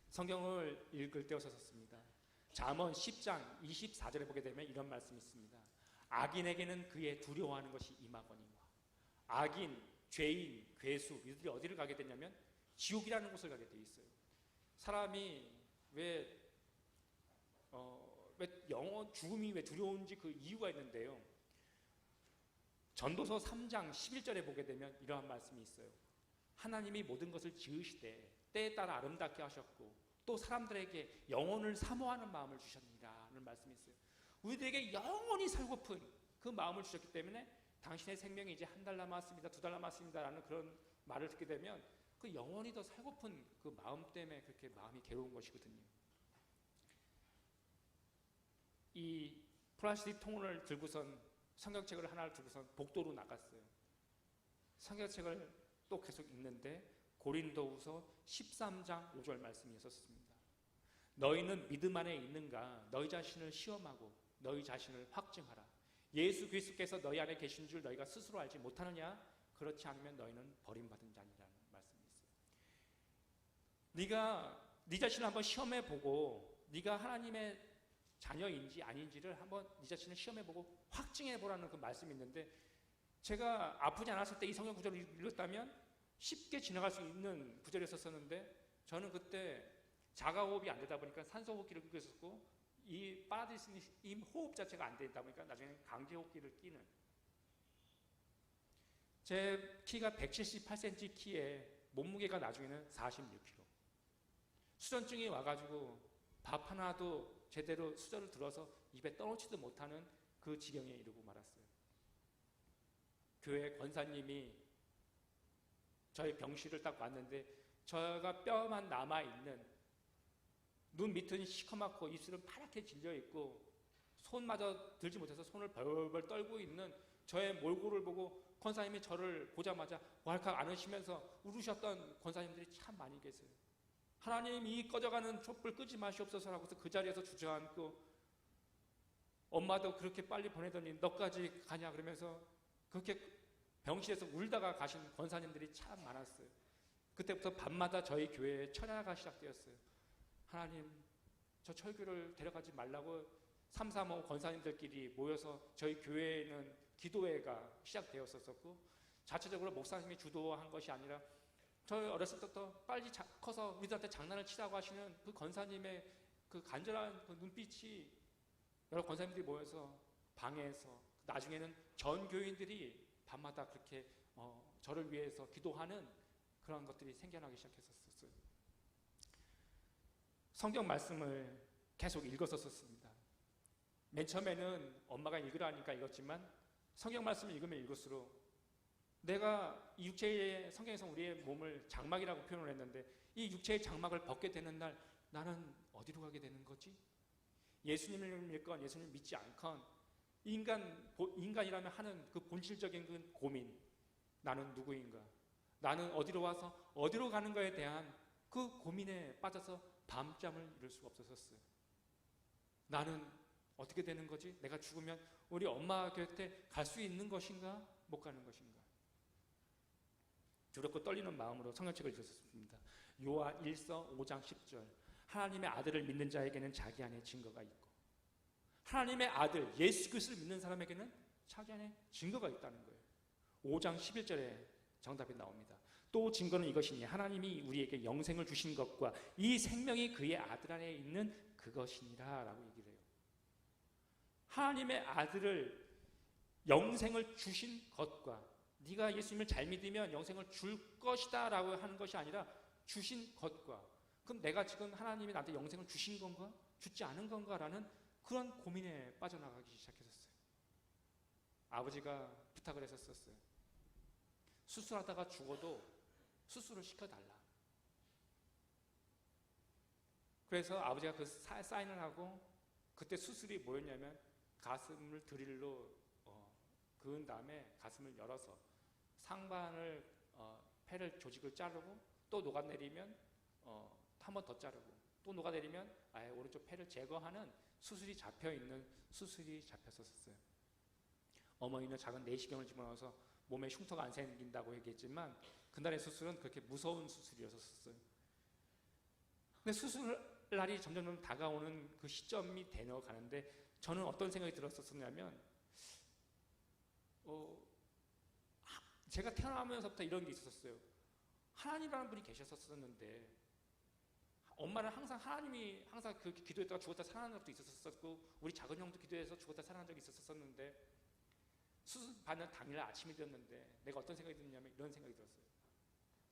성경을 읽을 때 오셨습니다. 잠언 10장 24절에 보게 되면 이런 말씀이 있습니다. 악인에게는 그의 두려워하는 것이 임하거니와. 악인, 죄인, 괴수, 이들이 어디를 가게 되냐면 지옥이라는 곳을 가게 돼 있어요. 사람이 왜 죽음이 왜 두려운지 그 이유가 있는데요. 전도서 3장 11절에 보게 되면 이러한 말씀이 있어요. 하나님이 모든 것을 지으시되 때에 따라 아름답게 하셨고 또 사람들에게 영혼을 사모하는 마음을 주셨니라는 말씀이 있어요. 우리들에게 영원히 살고픈 그 마음을 주셨기 때문에 당신의 생명이 이제 한 달 남았습니다, 2달 남았습니다라는 그런 말을 듣게 되면 그 영원히 더 살고픈 그 마음 때문에 그렇게 마음이 괴로운 것이거든요. 이 플라스틱 통을 들고선 성경책을 하나를 들고선 복도로 나갔어요. 성경책을 또 계속 읽는데 고린도후서 13장 5절 말씀이 있었습니다. 너희는 믿음 안에 있는가? 너희 자신을 시험하고 너희 자신을 확증하라. 예수 그리스도께서 너희 안에 계신 줄 너희가 스스로 알지 못하느냐? 그렇지 않으면 너희는 버림받은 자니라는 말씀이 있어요. 네가 네 자신을 한번 시험해보고 네가 하나님의 자녀인지 아닌지를 한번 네 자신을 시험해보고 확증해보라는 그 말씀이 있는데, 제가 아프지 않았을 때 이 성경 구절을 읽었다면 쉽게 지나갈 수 있는 구절이었었는데, 저는 그때 자가호흡이 안 되다 보니까 산소호흡기를 끄고 있었고 이 빨아들일 수 있는 이 호흡 자체가 안 되다 보니까 나중에 강제호흡기를 끼는, 제 키가 178cm 키에 몸무게가 나중에는 46kg, 수전증이 와가지고 밥 하나도 제대로 수저를 들어서 입에 떠놓지도 못하는 그 지경에 이르고 말았어요. 교회 권사님이 저희 병실을 딱 왔는데 저가 뼈만 남아있는, 눈 밑은 시커멓고 입술은 파랗게 질려있고 손마저 들지 못해서 손을 벌벌 떨고 있는 저의 몰골을 보고 권사님이 저를 보자마자 왈칵 안으시면서 울으셨던 권사님들이 참 많이 계세요. 하나님, 이 꺼져가는 촛불 끄지 마시옵소서라고 해서 그 자리에서 주저앉고, 엄마도 그렇게 빨리 보내더니 너까지 가냐 그러면서 그렇게 병실에서 울다가 가신 권사님들이 참 많았어요. 그때부터 밤마다 저희 교회에 철야가 시작되었어요. 하나님, 저 철교를 데려가지 말라고 3, 4, 5 권사님들끼리 모여서 저희 교회에는 기도회가 시작되었었고, 자체적으로 목사님이 주도한 것이 아니라 저희 어렸을 때부터 빨리 커서 우리들한테 장난을 치라고 하시는 그 권사님의 그 간절한 그 눈빛이 여러 권사님들이 모여서 방에서, 나중에는 전 교인들이 밤마다 그렇게 저를 위해서 기도하는 그런 것들이 생겨나기 시작했었어요. 성경 말씀을 계속 읽었었습니다. 맨 처음에는 엄마가 읽으라니까 읽었지만 성경 말씀을 읽으면 읽을수록 내가 이 육체의 성경에서 우리의 몸을 장막이라고 표현을 했는데 이 육체의 장막을 벗게 되는 날 나는 어디로 가게 되는 거지? 예수님을 믿건 예수님을 믿지 않건 인간이라면 하는 그 본질적인 그 고민, 나는 누구인가? 나는 어디로 와서 어디로 가는가에 대한 그 고민에 빠져서 밤잠을 이룰 수가 없었어요. 나는 어떻게 되는 거지? 내가 죽으면 우리 엄마 곁에 갈 수 있는 것인가? 못 가는 것인가? 두렵고 떨리는 마음으로 성경책을 읽었습니다. 요한 1서 5장 10절 하나님의 아들을 믿는 자에게는 자기 안에 증거가 있고 하나님의 아들 예수 그리스도를 믿는 사람에게는 자기 안에 증거가 있다는 거예요. 5장 11절에 정답이 나옵니다. 또 증거는 이것이니 하나님이 우리에게 영생을 주신 것과 이 생명이 그의 아들 안에 있는 그것이니라 라고 얘기를 해요. 하나님의 아들을 영생을 주신 것과 네가 예수님을 잘 믿으면 영생을 줄 것이다 라고 하는 것이 아니라 주신 것과 그럼 내가 지금 하나님이 나한테 영생을 주신 건가? 주지 않은 건가? 라는 그런 고민에 빠져나가기 시작했었어요. 아버지가 부탁을 했었어요. 수술하다가 죽어도 수술을 시켜달라. 그래서 아버지가 그 사인을 하고 그때 수술이 뭐였냐면 가슴을 드릴로 그은 다음에 가슴을 열어서 상반을 폐를 조직을 자르고 또 녹아내리면 한 번 더 자르고 또 녹아내리면 아예 오른쪽 폐를 제거하는 수술이 잡혀있는 수술이 잡혔었어요. 어머니는 작은 내시경을 집어넣어서 몸에 흉터가 안 생긴다고 얘기했지만 그날의 수술은 그렇게 무서운 수술이었었어요. 근데 수술 날이 점점 다가오는 그 시점이 되어가는데 저는 어떤 생각이 들었었냐면 제가 태어나면서부터 이런 게 있었어요. 하나님이라는 분이 계셨었는데 엄마는 항상 하나님이 항상 그 기도했다가 죽었다 살아난 적도 있었었고 우리 작은 형도 기도해서 죽었다 살아난 적이 있었었는데 수술 받는 당일 아침이 되었는데 내가 어떤 생각이 드냐면 이런 생각이 들었어요.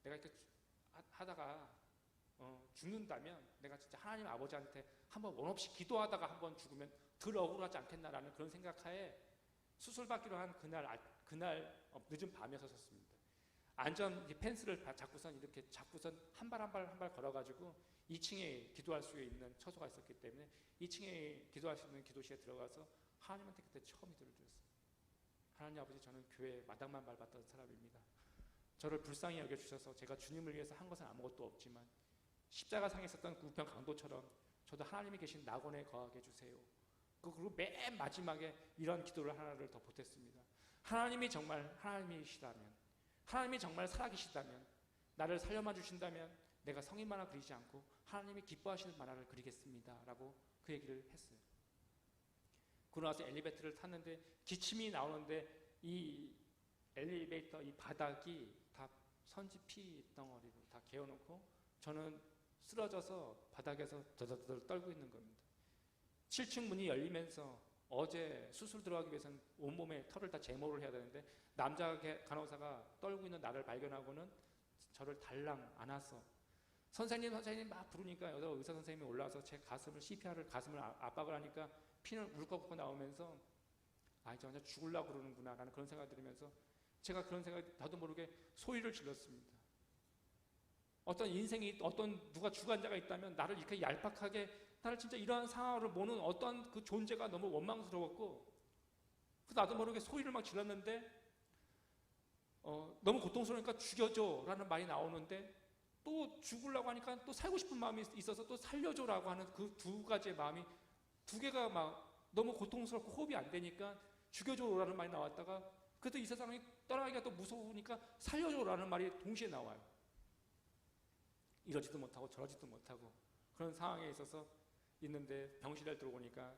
내가 이렇게 하다가 죽는다면 내가 진짜 하나님 아버지한테 한번 원 없이 기도하다가 한번 죽으면 덜 억울하지 않겠나라는 그런 생각하에 수술 받기로 한 그날 늦은 밤이었었습니다. 안전 펜스를 잡고선 이렇게 한 발 한 발 걸어가지고 2층에 기도할 수 있는 처소가 있었기 때문에 2층에 기도할 수 있는 기도실에 들어가서 하나님한테 그때 처음 기도를 드렸어요. 하나님 아버지, 저는 교회 마당만 밟았던 사람입니다. 저를 불쌍히 여겨주셔서 제가 주님을 위해서 한 것은 아무것도 없지만 십자가상에 있었던 그 우편 강도처럼 저도 하나님이 계신 낙원에 거하게 해주세요. 그리고 맨 마지막에 이런 기도를 하나를 더 보탰습니다. 하나님이 정말 하나님이시다면, 하나님이 정말 살아계시다면, 나를 살려만 주신다면 내가 성인 만화 그리지 않고 하나님이 기뻐하시는 만화를 그리겠습니다 라고 그 얘기를 했어요. 그러고 나서 엘리베이터를 탔는데 기침이 나오는데 이 엘리베이터 이 바닥이 다 선지 피 덩어리로 다 개어놓고 저는 쓰러져서 바닥에서 더더더 떨고 있는 겁니다. 7층 문이 열리면서 어제 수술 들어가기 위해서는 온몸에 털을 다 제모를 해야 되는데 남자 간호사가 떨고 있는 나를 발견하고는 저를 달랑 안아서 선생님 막 부르니까 여자 의사 선생님이 올라와서 제 CPR을 가슴을 압박을 하니까 피는 울컥울컥 나오면서 아, 이제 완전 죽으려고 그러는구나 라는 그런 생각이 들으면서 제가 그런 생각이 나도 모르게 소리를 질렀습니다. 어떤 인생이 누가 주관자가 있다면 나를 이렇게 얄팍하게 나를 진짜 이러한 상황으로 모는 어떤 그 존재가 너무 원망스러웠고 나도 모르게 소리를 막 질렀는데 너무 고통스러우니까 죽여줘 라는 말이 나오는데 또 죽으려고 하니까 또 살고 싶은 마음이 있어서 또 살려줘라고 하는 그 두 가지의 마음이 두 개가 막 너무 고통스럽고 호흡이 안 되니까 죽여줘라는 말이 나왔다가 그래도 이 세상이 떠나기가 또 무서우니까 살려줘라는 말이 동시에 나와요. 이러지도 못하고 저러지도 못하고 그런 상황에 있어서 있는데 병실에 들어오니까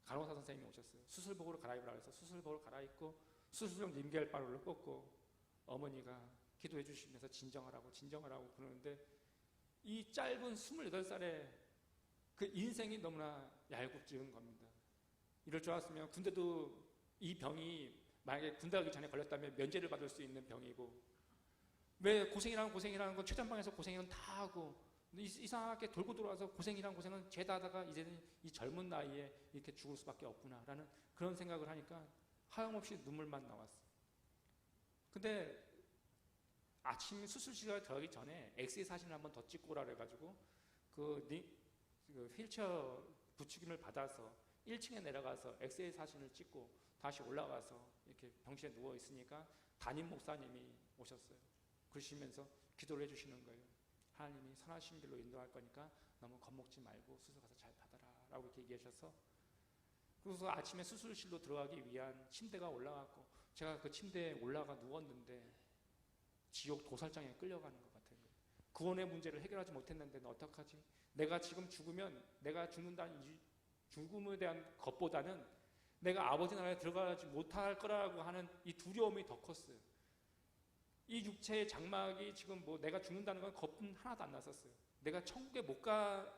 간호사 선생님이 오셨어요. 수술복으로 갈아입으라 해서 수술복을 갈아입고 수술용 님겔바로를 꽂고 어머니가 기도해 주시면서 진정하라고 그러는데 이 짧은 28살의 그 인생이 너무나 얄궂은 겁니다. 이럴 줄 알았으면 군대도 이 병이 만약에 군대 가기 전에 걸렸다면 면제를 받을 수 있는 병이고, 왜 고생이라는 건 최전방에서 고생은 다 하고 이상하게 돌고 돌아와서 고생이란 고생은 죄다 하다가 이제는 이 젊은 나이에 이렇게 죽을 수밖에 없구나라는 그런 생각을 하니까 하염없이 눈물만 나왔어요. 근데 아침 수술실에 들어가기 전에 엑스레이 사진을 한번 더 찍고 오라 그래가지고 그 휠체어 부추김을 받아서 1층에 내려가서 엑스레이 사진을 찍고 다시 올라가서 이렇게 병실에 누워 있으니까 담임 목사님이 오셨어요. 그러시면서 기도를 해주시는 거예요. 하나님이 선하신 길로 인도할 거니까 너무 겁먹지 말고 수술 가서 잘 받아라 라고 이렇게 얘기하셔서, 그래서 아침에 수술실로 들어가기 위한 침대가 올라갔고 제가 그 침대에 올라가 누웠는데 지옥 도살장에 끌려가는 것 같은 거예요. 구원의 문제를 해결하지 못했는데 너 어떡하지? 내가 지금 죽으면 내가 죽는다는 죽음에 대한 것보다는 내가 아버지 나라에 들어가지 못할 거라고 하는 이 두려움이 더 컸어요. 이 육체의 장막이 지금 뭐 내가 죽는다는 건 겁은 하나도 안 났었어요. 내가 천국에 못 가면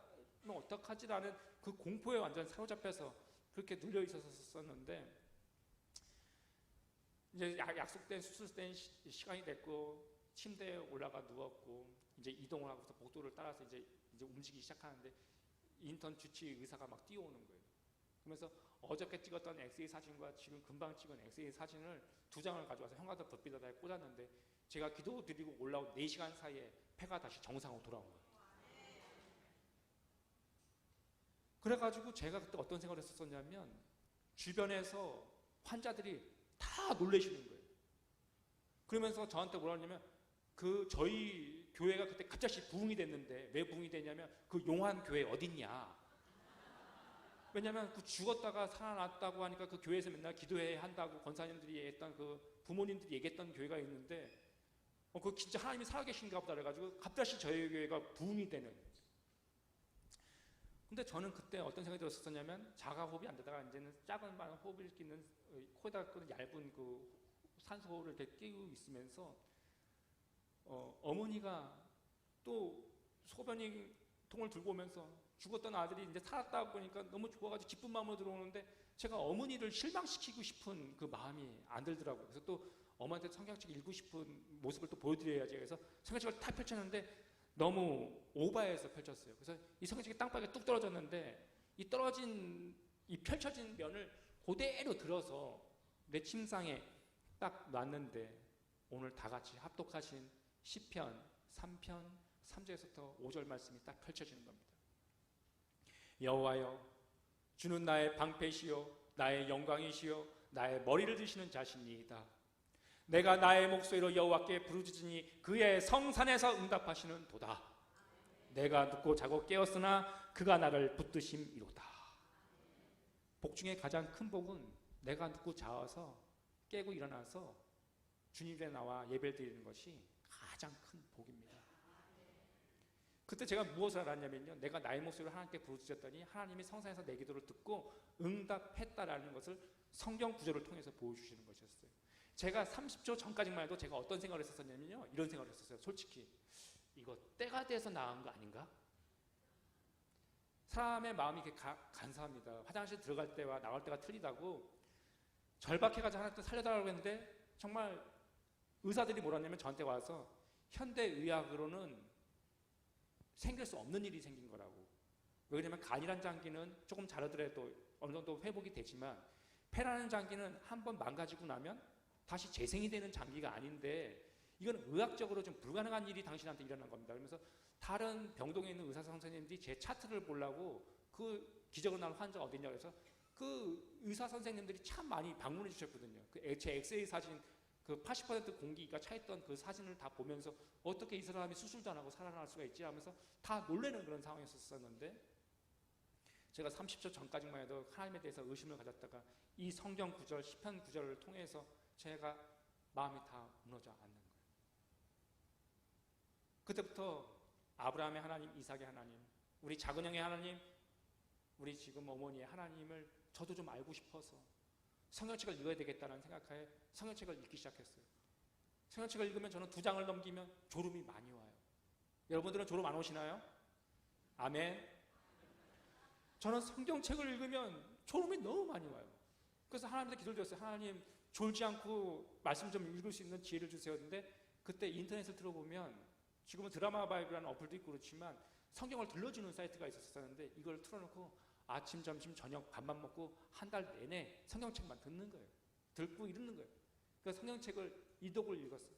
어떡하지라는 그 공포에 완전 사로잡혀서 그렇게 눌려 있었었는데, 이제 약속된 수술된 시간이 됐고 침대에 올라가 누웠고 이제 이동을 하고서 복도를 따라서 이제 움직이기 시작하는데 인턴 주치 의사가 막 뛰어오는 거예요. 그러면서 어저께 찍었던 엑스레이 사진과 지금 금방 찍은 엑스레이 사진을 2장을 가져와서 형광등 불빛에다 꽂았는데 제가 기도드리고 올라온 4시간 사이에 폐가 다시 정상으로 돌아온 거예요. 그래가지고 제가 그때 어떤 생각을 했었냐면 주변에서 환자들이 다 놀라시는 거예요. 그러면서 저한테 뭐라 하냐면 저희 교회가 그때 갑자기 부흥이 됐는데, 왜 부흥이 됐냐면 그 용환 교회 어딨냐. 왜냐면 그 죽었다가 살아났다고 하니까 그 교회에서 맨날 기도해야 한다고 권사님들이 얘기했던 그 부모님들이 얘기했던 교회가 있는데 그 진짜 하나님이 살아계신가 보다 그래가지고 갑자기 저희 교회가 부흥이 되는. 근데 저는 그때 어떤 생각이 들었었냐면 자가 호흡이 안 되다가 이제는 작은 호흡을 끼는 코에다가 끄는 얇은 그 산소를 이렇게 끼고 있으면서 어머니가 또 소변이 통을 들고 오면서 죽었던 아들이 이제 살았다고 보니까 너무 좋아가지고 기쁜 마음으로 들어오는데 제가 어머니를 실망시키고 싶은 그 마음이 안 들더라고요. 그래서 또 어머니한테 성경책 읽고 싶은 모습을 또 보여드려야지. 그래서 성경책을 다 펼쳤는데 너무 오버해서 펼쳤어요. 그래서 이 성경책이 땅바닥에 뚝 떨어졌는데 이 떨어진 이 펼쳐진 면을 그대로 들어서 내 침상에 딱 놨는데 오늘 다 같이 합독하신 시편 3편 3절에서부터 5절 말씀이 딱 펼쳐지는 겁니다. 여호와여, 주는 나의 방패시요 나의 영광이시요 나의 머리를 드시는 자신이이다. 내가 나의 목소리로 여호와께 부르짖으니 그의 성산에서 응답하시는 도다. 내가 눕고 자고 깨었으나 그가 나를 붙드심이로다. 복 중에 가장 큰 복은 내가 눕고 자서 깨고 일어나서 주님께 나와 예배를 드리는 것이 가장 큰 복입니다. 그때 제가 무엇을 알았냐면요, 내가 나의 목소리를 하나님께 부르짖었더니 하나님이 성산에서 내 기도를 듣고 응답했다라는 것을 성경 구절을 통해서 보여주시는 것이었어요. 제가 30초 전까지만 해도 제가 어떤 생각을 했었냐면요, 이런 생각을 했었어요. 솔직히 이거 때가 돼서 나은 거 아닌가? 사람의 마음이 이렇게 간사합니다. 화장실 들어갈 때와 나올 때가 틀리다고 절박해가지고 하나님 살려달라고 했는데 정말 의사들이 뭐라 했냐면 저한테 와서 현대의학으로는 생길 수 없는 일이 생긴 거라고. 왜냐면 간이란 장기는 조금 자르더라도 어느 정도 회복이 되지만 폐라는 장기는 한번 망가지고 나면 다시 재생이 되는 장기가 아닌데 이건 의학적으로 좀 불가능한 일이 당신한테 일어난 겁니다. 그러면서 다른 병동에 있는 의사 선생님들이 제 차트를 보려고 그 기적을 낳은 환자가 어딨냐고 해서 그 의사 선생님들이 참 많이 방문해 주셨거든요. 제 엑스레이 사진 그 80% 공기가 차있던 그 사진을 다 보면서 어떻게 이 사람이 수술도 안 하고 살아날 수가 있지 하면서 다 놀라는 그런 상황이었었는데, 제가 30초 전까지만 해도 하나님에 대해서 의심을 가졌다가 이 성경 구절, 시편 구절을 통해서 제가 마음이 다 무너져 앉는 거예요. 그때부터 아브라함의 하나님, 이삭의 하나님, 우리 작은 형의 하나님, 우리 지금 어머니의 하나님을 저도 좀 알고 싶어서 성경책을 읽어야 되겠다는 생각하에 성경책을 읽기 시작했어요. 성경책을 읽으면 저는 2장을 넘기면 졸음이 많이 와요. 여러분들은 졸음 안 오시나요? 아멘. 저는 성경책을 읽으면 졸음이 너무 많이 와요. 그래서 하나님한테 기도를 드렸어요. 하나님, 졸지 않고 말씀 좀 읽을 수 있는 지혜를 주세요. 근데 그때 인터넷을 들어보면 지금은 드라마 바이브라는 어플도 있고 그렇지만 성경을 들려주는 사이트가 있었었는데 이걸 틀어놓고 아침, 점심, 저녁 밥만 먹고 한 달 내내 성경책만 듣는 거예요. 듣고 읽는 거예요. 그 성경책을 이독을 읽었어요.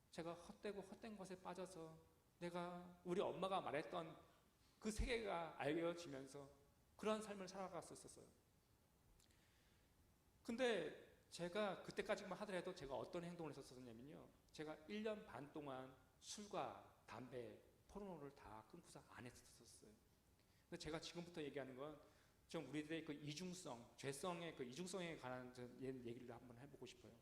제가 헛된 것에 빠져서 내가 우리 엄마가 말했던 그 세계가 알려지면서 그런 삶을 살아갔었어요. 근데 제가 그때까지만 하더라도 제가 어떤 행동을 했었냐면요. 제가 1년 반 동안 술과 담배, 포르노를 다 끊고서 안 했었어요. 근데 제가 지금부터 얘기하는 건 좀 우리들의 그 이중성, 죄성의 그 이중성에 관한 얘기를 한번 해보고 싶어요.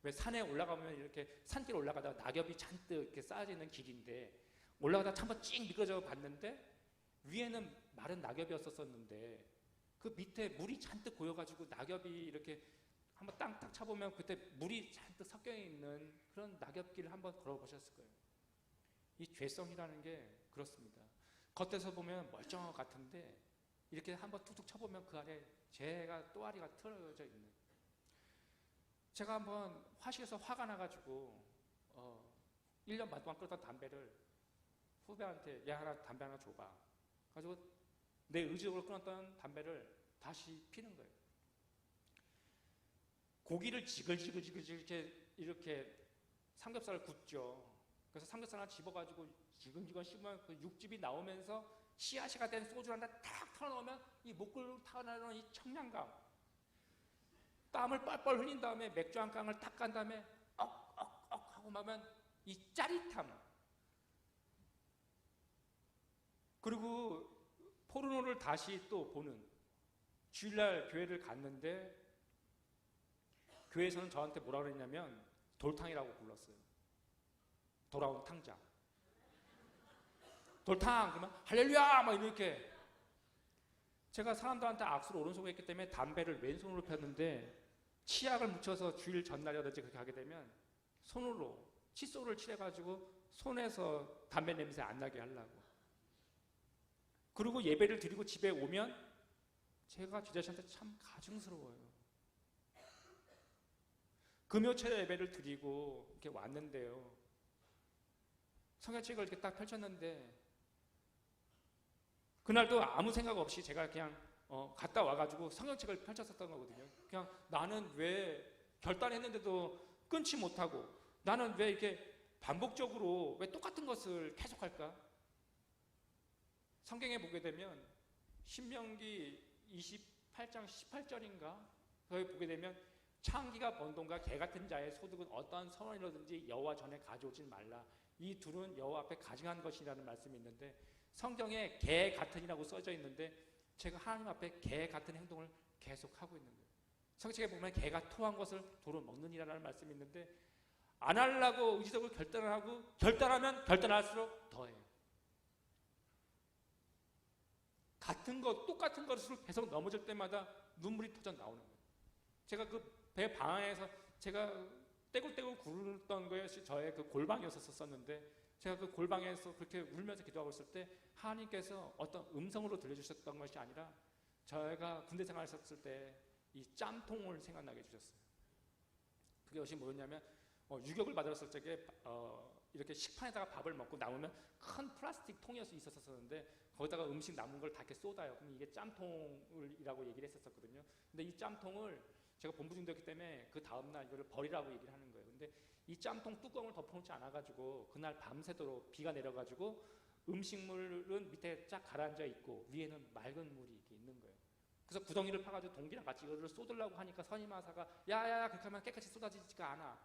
왜 산에 올라가면 이렇게 산길 올라가다가 낙엽이 잔뜩 이렇게 쌓여져 있는 길인데 올라가다가 한번 찡 미끄러져 봤는데 위에는 마른 낙엽이었었는데 그 밑에 물이 잔뜩 고여가지고 낙엽이 이렇게 한번 땅딱 차보면 그때 물이 잔뜩 섞여 있는 그런 낙엽길을 한번 걸어보셨을 거예요. 이 죄성이라는 게 그렇습니다. 겉에서 보면 멀쩡한 것 같은데 이렇게 한번 툭툭 쳐보면 그 안에 죄가 또아리가 틀어져 있는. 제가 한번 화실에서 화가 나가지고 1년 반 동안 끊었던 담배를 후배한테 야 하나 담배 하나 줘봐. 가지고 내 의지적으로 끊었던 담배를 다시 피는 거예요. 고기를 지글지글 이렇게 삼겹살을 굽죠. 그래서 삼겹살 하나 집어가지고 지근지근 씹으면 그 육즙이 나오면서 씨앗이가 된 소주를 하나 탁 털어놓으면 이 목구리로 타나는 이 청량감, 땀을 뻘뻘 흘린 다음에 맥주 한 깡을 탁 간 다음에 억억억 하고 나면 이 짜릿함. 그리고 포르노를 다시 또 보는. 주일날 교회를 갔는데 교회에서는 저한테 뭐라 그랬냐면 돌탕이라고 불렀어요. 돌아온 탕자. 돌탕 그러면 할렐루야 막 이렇게. 제가 사람들한테 악수를 오른손으로 했기 때문에 담배를 왼손으로 폈는데 치약을 묻혀서 주일 전날이라든지 그렇게 하게 되면 손으로 칫솔을 칠해가지고 손에서 담배 냄새 안 나게 하려고. 그리고 예배를 드리고 집에 오면 제가 주 자신한테 참 가증스러워요. 금요철에 예배를 드리고 이렇게 왔는데요. 성경책을 이렇게 딱 펼쳤는데 그날도 아무 생각 없이 제가 그냥 갔다 와가지고 성경책을 펼쳤었던 거거든요. 그냥 나는 왜 결단했는데도 끊지 못하고 나는 왜 이렇게 반복적으로 왜 똑같은 것을 계속할까? 성경에 보게 되면 신명기 28장 18절인가 거기 보게 되면 창기가 번동과 개 같은 자의 소득은 어떠한 선원이라든지 여호와 전에 가져오지 말라. 이 둘은 여호와 앞에 가증한 것이라는 말씀이 있는데 성경에 개 같은이라고 써져 있는데 제가 하나님 앞에 개 같은 행동을 계속 하고 있는 거예요. 성경에 보면 개가 토한 것을 도로 먹느니라는 말씀이 있는데 안 하려고 의지적으로 결단을 하고 결단하면 결단할수록 더해요. 같은 것, 똑같은 것을 계속 넘어질 때마다 눈물이 터져 나오는 거예요. 제가 그 배 방 안에서 제가 떼굴떼굴 굴렀던 거에 저의 그 골방이었었는데 제가 그 골방에서 그렇게 울면서 기도하고 있을 때 하나님께서 어떤 음성으로 들려주셨던 것이 아니라 저희가 군대 생활했었을 때 이 짬통을 생각나게 해주셨어요. 그게 것이 뭐였냐면 유격을 받았을 적에 이렇게 식판에다가 밥을 먹고 남으면 큰 플라스틱 통이 있었었는데 거기다가 음식 남은 걸 다 이렇게 쏟아요. 그럼 이게 짬통이라고 얘기를 했었거든요. 근데 이 짬통을 제가 본부중도였기 때문에 그 다음날 이거를 버리라고 얘기를 하는 거예요. 근데 이 짬통 뚜껑을 덮어놓지 않아가지고 그날 밤새도록 비가 내려가지고 음식물은 밑에 쫙 가라앉아 있고 위에는 맑은 물이 이렇게 있는 거예요. 그래서 구덩이를 파가지고 동기랑 같이 이거를 쏟으려고 하니까 선임하사가 야야야 그렇게 하면 깨끗이 쏟아지지가 않아.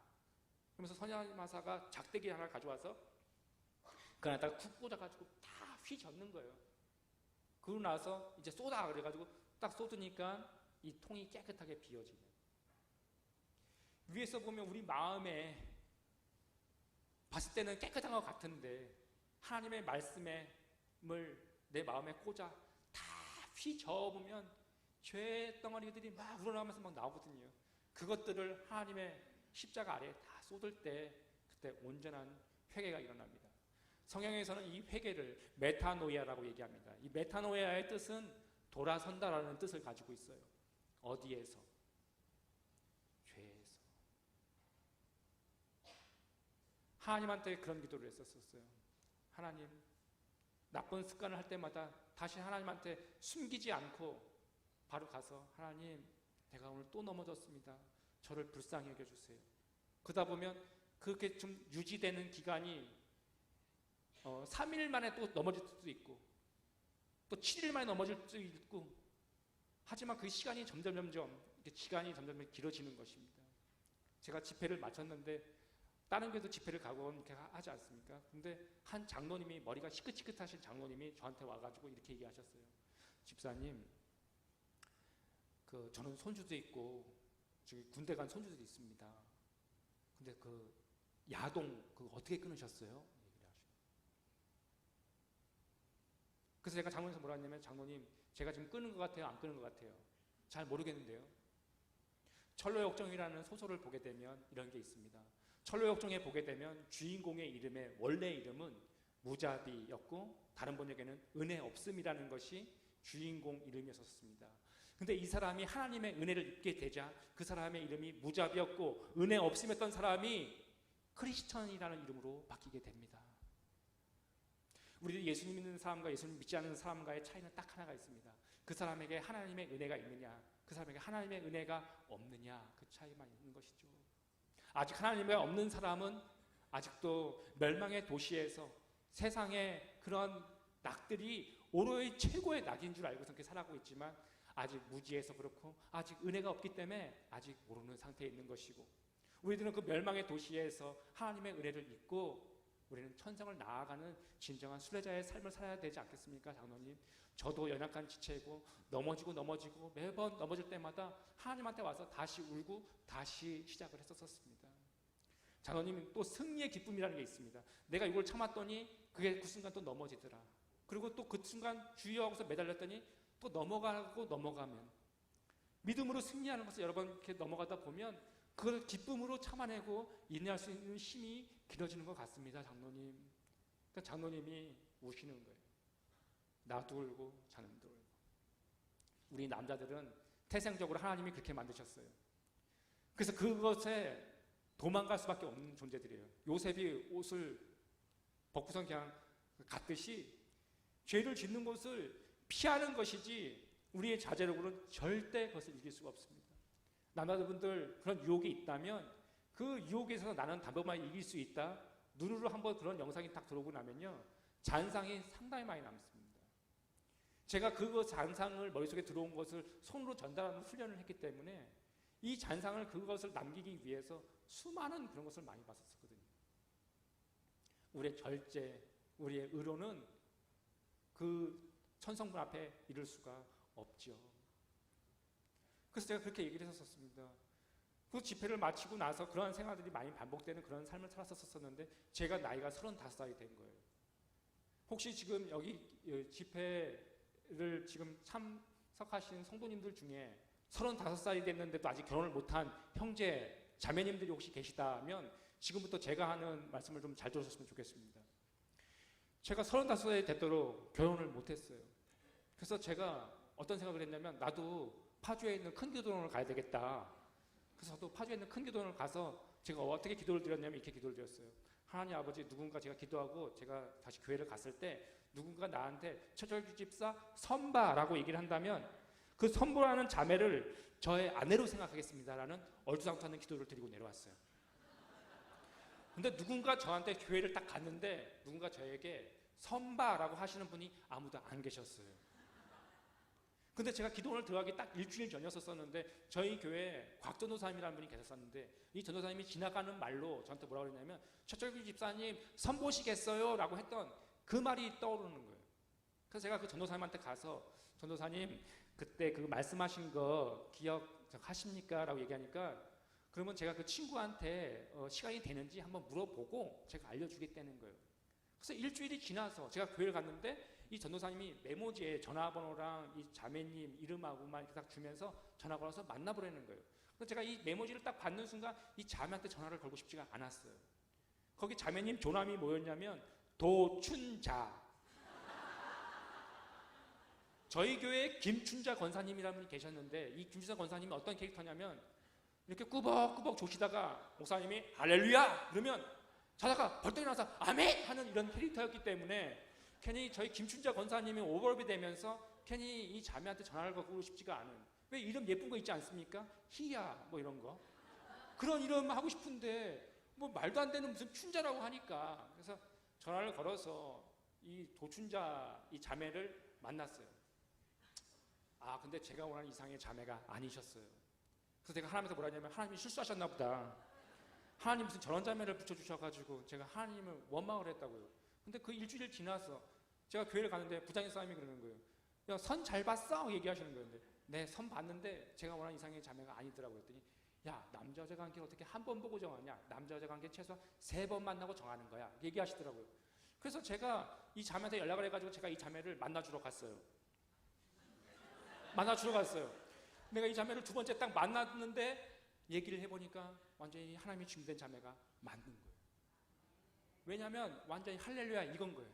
그러면서 선임하사가 작대기 하나 가져와서 그 안에다가 쿡 꽂아가지고 다 휘젓는 거예요. 그러고 나서 이제 쏟아 그래가지고 딱 쏟으니까 이 통이 깨끗하게 비워지는. 위에서 보면 우리 마음에 봤을 때는 깨끗한 것 같은데 하나님의 말씀을 내 마음에 꽂아 다 휘저어보면 죄 덩어리들이 막 우러나오면서 막 나오거든요. 그것들을 하나님의 십자가 아래에 다 쏟을 때 그때 온전한 회개가 일어납니다. 성경에서는 이 회개를 메타노이아라고 얘기합니다. 이 메타노이아의 뜻은 돌아선다라는 뜻을 가지고 있어요. 어디에서? 죄에서. 하나님한테 그런 기도를 했었어요. 하나님, 나쁜 습관을 할 때마다 다시 하나님한테 숨기지 않고 바로 가서 하나님, 내가 오늘 또 넘어졌습니다. 저를 불쌍히 여겨주세요. 그러다 보면 그렇게 좀 유지되는 기간이 3일 만에 또 넘어질 수도 있고 또 7일 만에 넘어질 수도 있고, 하지만 그 시간이 점점 길어지는 것입니다. 제가 집회를 마쳤는데 다른 교회도 집회를 가고 이렇게 하지 않습니까? 근데 한 장로님이, 머리가 시끗시끗하신 장로님이 저한테 와가지고 이렇게 얘기하셨어요. 집사님, 저는 손주도 있고 저기 군대 간 손주도 있습니다. 근데 그 야동 어떻게 끊으셨어요? 얘기를 하시고. 그래서 제가 장로님한테 뭐라 했냐면, 장로님, 제가 지금 끊은 것 같아요, 안 끊은 것 같아요? 잘 모르겠는데요. 철로역정이라는 소설을 보게 되면 이런 게 있습니다. 철로역정에 보게 되면 주인공의 이름의 원래 이름은 무자비였고 다른 번역에는 은혜 없음이라는 것이 주인공 이름이었습니다. 근데 이 사람이 하나님의 은혜를 입게 되자 그 사람의 이름이 무자비였고 은혜 없음이었던 사람이 크리스천이라는 이름으로 바뀌게 됩니다. 우리 예수님 믿는 사람과 예수님 믿지 않는 사람과의 차이는 딱 하나가 있습니다. 그 사람에게 하나님의 은혜가 있느냐, 그 사람에게 하나님의 은혜가 없느냐, 그 차이만 있는 것이죠. 아직 하나님의 없는 사람은 아직도 멸망의 도시에서 세상의 그런 낙들이 오로의 최고의 낙인 줄 알고서 그렇게 살아가고 있지만 아직 무지해서 그렇고 아직 은혜가 없기 때문에 아직 모르는 상태에 있는 것이고, 우리들은 그 멸망의 도시에서 하나님의 은혜를 잊고 우리는 천성을 나아가는 진정한 순례자의 삶을 살아야 되지 않겠습니까, 장로님? 저도 연약한 지체이고 넘어지고 매번 넘어질 때마다 하나님한테 와서 다시 울고 다시 시작을 했었습니다. 장로님, 또 승리의 기쁨이라는 게 있습니다. 내가 이걸 참았더니 그게 그 순간 또 넘어지더라. 그리고 또 그 순간 주여 하고서 매달렸더니 또 넘어가면 믿음으로 승리하는 것을 여러 번 이렇게 넘어가다 보면 그걸 기쁨으로 참아내고 인내할 수 있는 힘이 길어지는 것 같습니다, 장로님. 그러니까 장로님이 우시는 거예요. 나도 울고 자는도 울고. 우리 남자들은 태생적으로 하나님이 그렇게 만드셨어요. 그래서 그것에 도망갈 수밖에 없는 존재들이에요. 요셉이 옷을 벗고선 그냥 갔듯이 죄를 짓는 것을 피하는 것이지 우리의 자제력으로는 절대 그것을 이길 수가 없습니다. 남자분들 그런 유혹이 있다면 그 유혹에서 나는 단번만에 이길 수 있다, 눈으로 한번 그런 영상이 딱 들어오고 나면요 잔상이 상당히 많이 남습니다. 제가 그 잔상을 머릿속에 들어온 것을 손으로 전달하는 훈련을 했기 때문에 이 잔상을 그것을 남기기 위해서 수많은 그런 것을 많이 봤었거든요. 우리의 절제, 우리의 의로는 그 천성분 앞에 이를 수가 없죠. 그래서 제가 그렇게 얘기를 했었습니다. 그 집회를 마치고 나서 그러한 생활들이 많이 반복되는 그런 삶을 살았었는데 제가 나이가 35살이 된 거예요. 혹시 지금 여기 집회를 지금 참석하신 성도님들 중에 35살이 됐는데도 아직 결혼을 못한 형제, 자매님들이 혹시 계시다면 지금부터 제가 하는 말씀을 좀 잘 들으셨으면 좋겠습니다. 제가 35살이 됐도록 결혼을 못했어요. 그래서 제가 어떤 생각을 했냐면 나도 파주에 있는 큰 기도원을 가야 되겠다. 그래서 저도 파주에 있는 큰 기도원을 가서 제가 어떻게 기도를 드렸냐면 이렇게 기도를 드렸어요. 하나님 아버지, 누군가 제가 기도하고 제가 다시 교회를 갔을 때 누군가 나한테 최철규 집사 선바라고 얘기를 한다면 그 선보라는 자매를 저의 아내로 생각하겠습니다라는 얼두상투하는 기도를 드리고 내려왔어요. 근데 누군가 저한테 교회를 딱 갔는데 누군가 저에게 선바라고 하시는 분이 아무도 안 계셨어요. 근데 제가 기도원을 들어가기 딱 일주일 전이었었는데 저희 교회에 곽 전도사님이라는 분이 계셨었는데 이 전도사님이 지나가는 말로 저한테 뭐라고 그랬냐면 최철규 집사님 선보시겠어요? 라고 했던 그 말이 떠오르는 거예요. 그래서 제가 그 전도사님한테 가서 전도사님 그때 그 말씀하신 거 기억하십니까? 라고 얘기하니까 그러면 제가 그 친구한테 시간이 되는지 한번 물어보고 제가 알려주겠다는 거예요. 그래서 일주일이 지나서 제가 교회를 갔는데 이 전도사님이 메모지에 전화번호랑 이 자매님 이름하고만 이렇게 딱 주면서 전화번호서 만나보라는 거예요. 그래서 제가 이 메모지를 딱 받는 순간 이 자매한테 전화를 걸고 싶지가 않았어요. 거기 자매님 조남이 뭐였냐면 도춘자. 저희 교회에 김춘자 권사님이라는 분이 계셨는데 이 김춘자 권사님이 어떤 캐릭터냐면 이렇게 꾸벅꾸벅 조시다가 목사님이 할렐루야! 그러면 자다가 벌떡 일어나서 아멘 하는 이런 캐릭터였기 때문에 괜히 저희 김춘자 권사님이 오버랩이 되면서 괜히 이 자매한테 전화를 걸고 싶지가 않은, 왜 이름 예쁜 거 있지 않습니까? 희야 뭐 이런 거, 그런 이름 하고 싶은데 뭐 말도 안 되는 무슨 춘자라고 하니까, 그래서 전화를 걸어서 이 도춘자 이 자매를 만났어요. 아 근데 제가 원하는 이상의 자매가 아니셨어요. 그래서 제가 하나님한테 뭐라 했냐면, 하나님이 실수하셨나 보다, 하나님 무슨 저런 자매를 붙여주셔가지고 제가 하나님을 원망을 했다고요. 근데 그 일주일 지나서 제가 교회를 가는데 부장님 사람이 그러는 거예요. 야, 선 잘 봤어? 얘기하시는 거예요. 네, 선 봤는데 제가 원하는 이상의 자매가 아니더라고요. 했더니 야, 남자 여자 관계를 어떻게 한 번 보고 정하냐? 남자 여자 관계 최소한 3번 만나고 정하는 거야. 얘기하시더라고요. 그래서 제가 이 자매한테 연락을 해가지고 제가 이 자매를 만나주러 갔어요. 내가 이 자매를 2번째 딱 만났는데 얘기를 해보니까 완전히 하나님이 준비된 자매가 맞는 거예요. 왜냐하면 완전히 할렐루야 이건 거예요.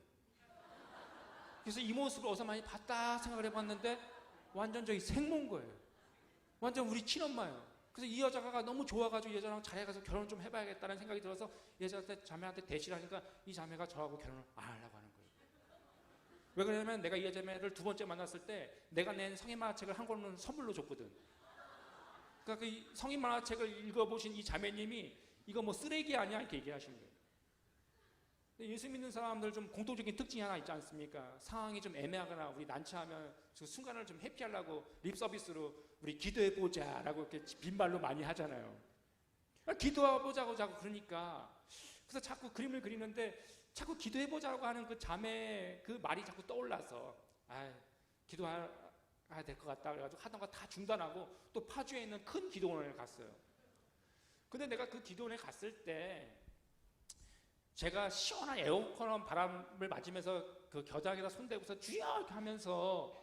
그래서 이 모습을 어디서 많이 봤다 생각을 해봤는데 완전 저희 생모인 거예요. 완전 우리 친엄마예요. 그래서 이 여자가 너무 좋아가지고 이 여자랑 자리에 가서 결혼 좀 해봐야겠다는 생각이 들어서 이 여자한테 자매한테 대시를 하니까 이 자매가 저하고 결혼을 안 하려고 하는 거예요. 왜 그러냐면 내가 이 여자매를 2번째 만났을 때 내가 낸 성인 만화책을 한 권은 선물로 줬거든. 그러니까 그 성인 만화책을 읽어보신 이 자매님이 이거 뭐 쓰레기 아니야 이렇게 얘기하시는 거예요. 예수 믿는 사람들 좀 공통적인 특징이 하나 있지 않습니까? 상황이 좀 애매하거나 우리 난처하면 그 순간을 좀 해피하려고 립 서비스로 우리 기도해보자라고 이렇게 빈말로 많이 하잖아요. 기도해보자고 자꾸 그러니까, 그래서 자꾸 그림을 그리는데 자꾸 기도해보자고 하는 그 자매 그 말이 자꾸 떠올라서 기도해야 될 것 같다 그래가지고 하던 거 다 중단하고 또 파주에 있는 큰 기도원을 갔어요. 근데 내가 그 기도원에 갔을 때 제가 시원한 에어컨 바람을 맞으면서 그 겨자기에다 손대고서 주여 이렇게 하면서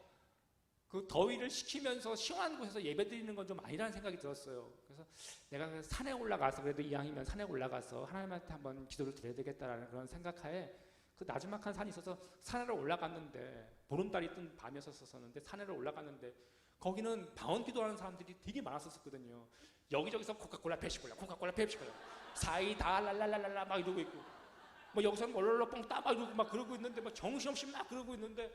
그 더위를 식히면서 시원한 곳에서 예배 드리는 건 좀 아니라는 생각이 들었어요. 그래서 내가 산에 올라가서, 그래도 이왕이면 산에 올라가서 하나님한테 한번 기도를 드려야 되겠다라는 그런 생각하에 그 나지막한 산이 있어서 산으로 올라갔는데, 보름달이 뜬 밤이었었는데 산으로 올라갔는데 거기는 방언 기도하는 사람들이 되게 많았었거든요. 여기저기서 코카콜라 펩시콜라 코카콜라 펩시콜라 사이다 랄랄랄랄라 막 이러고 있고, 뭐 여기서는 얼얼얼 뽕따 막 이러고 막 그러고 있는데, 막 정신없이 막 그러고 있는데,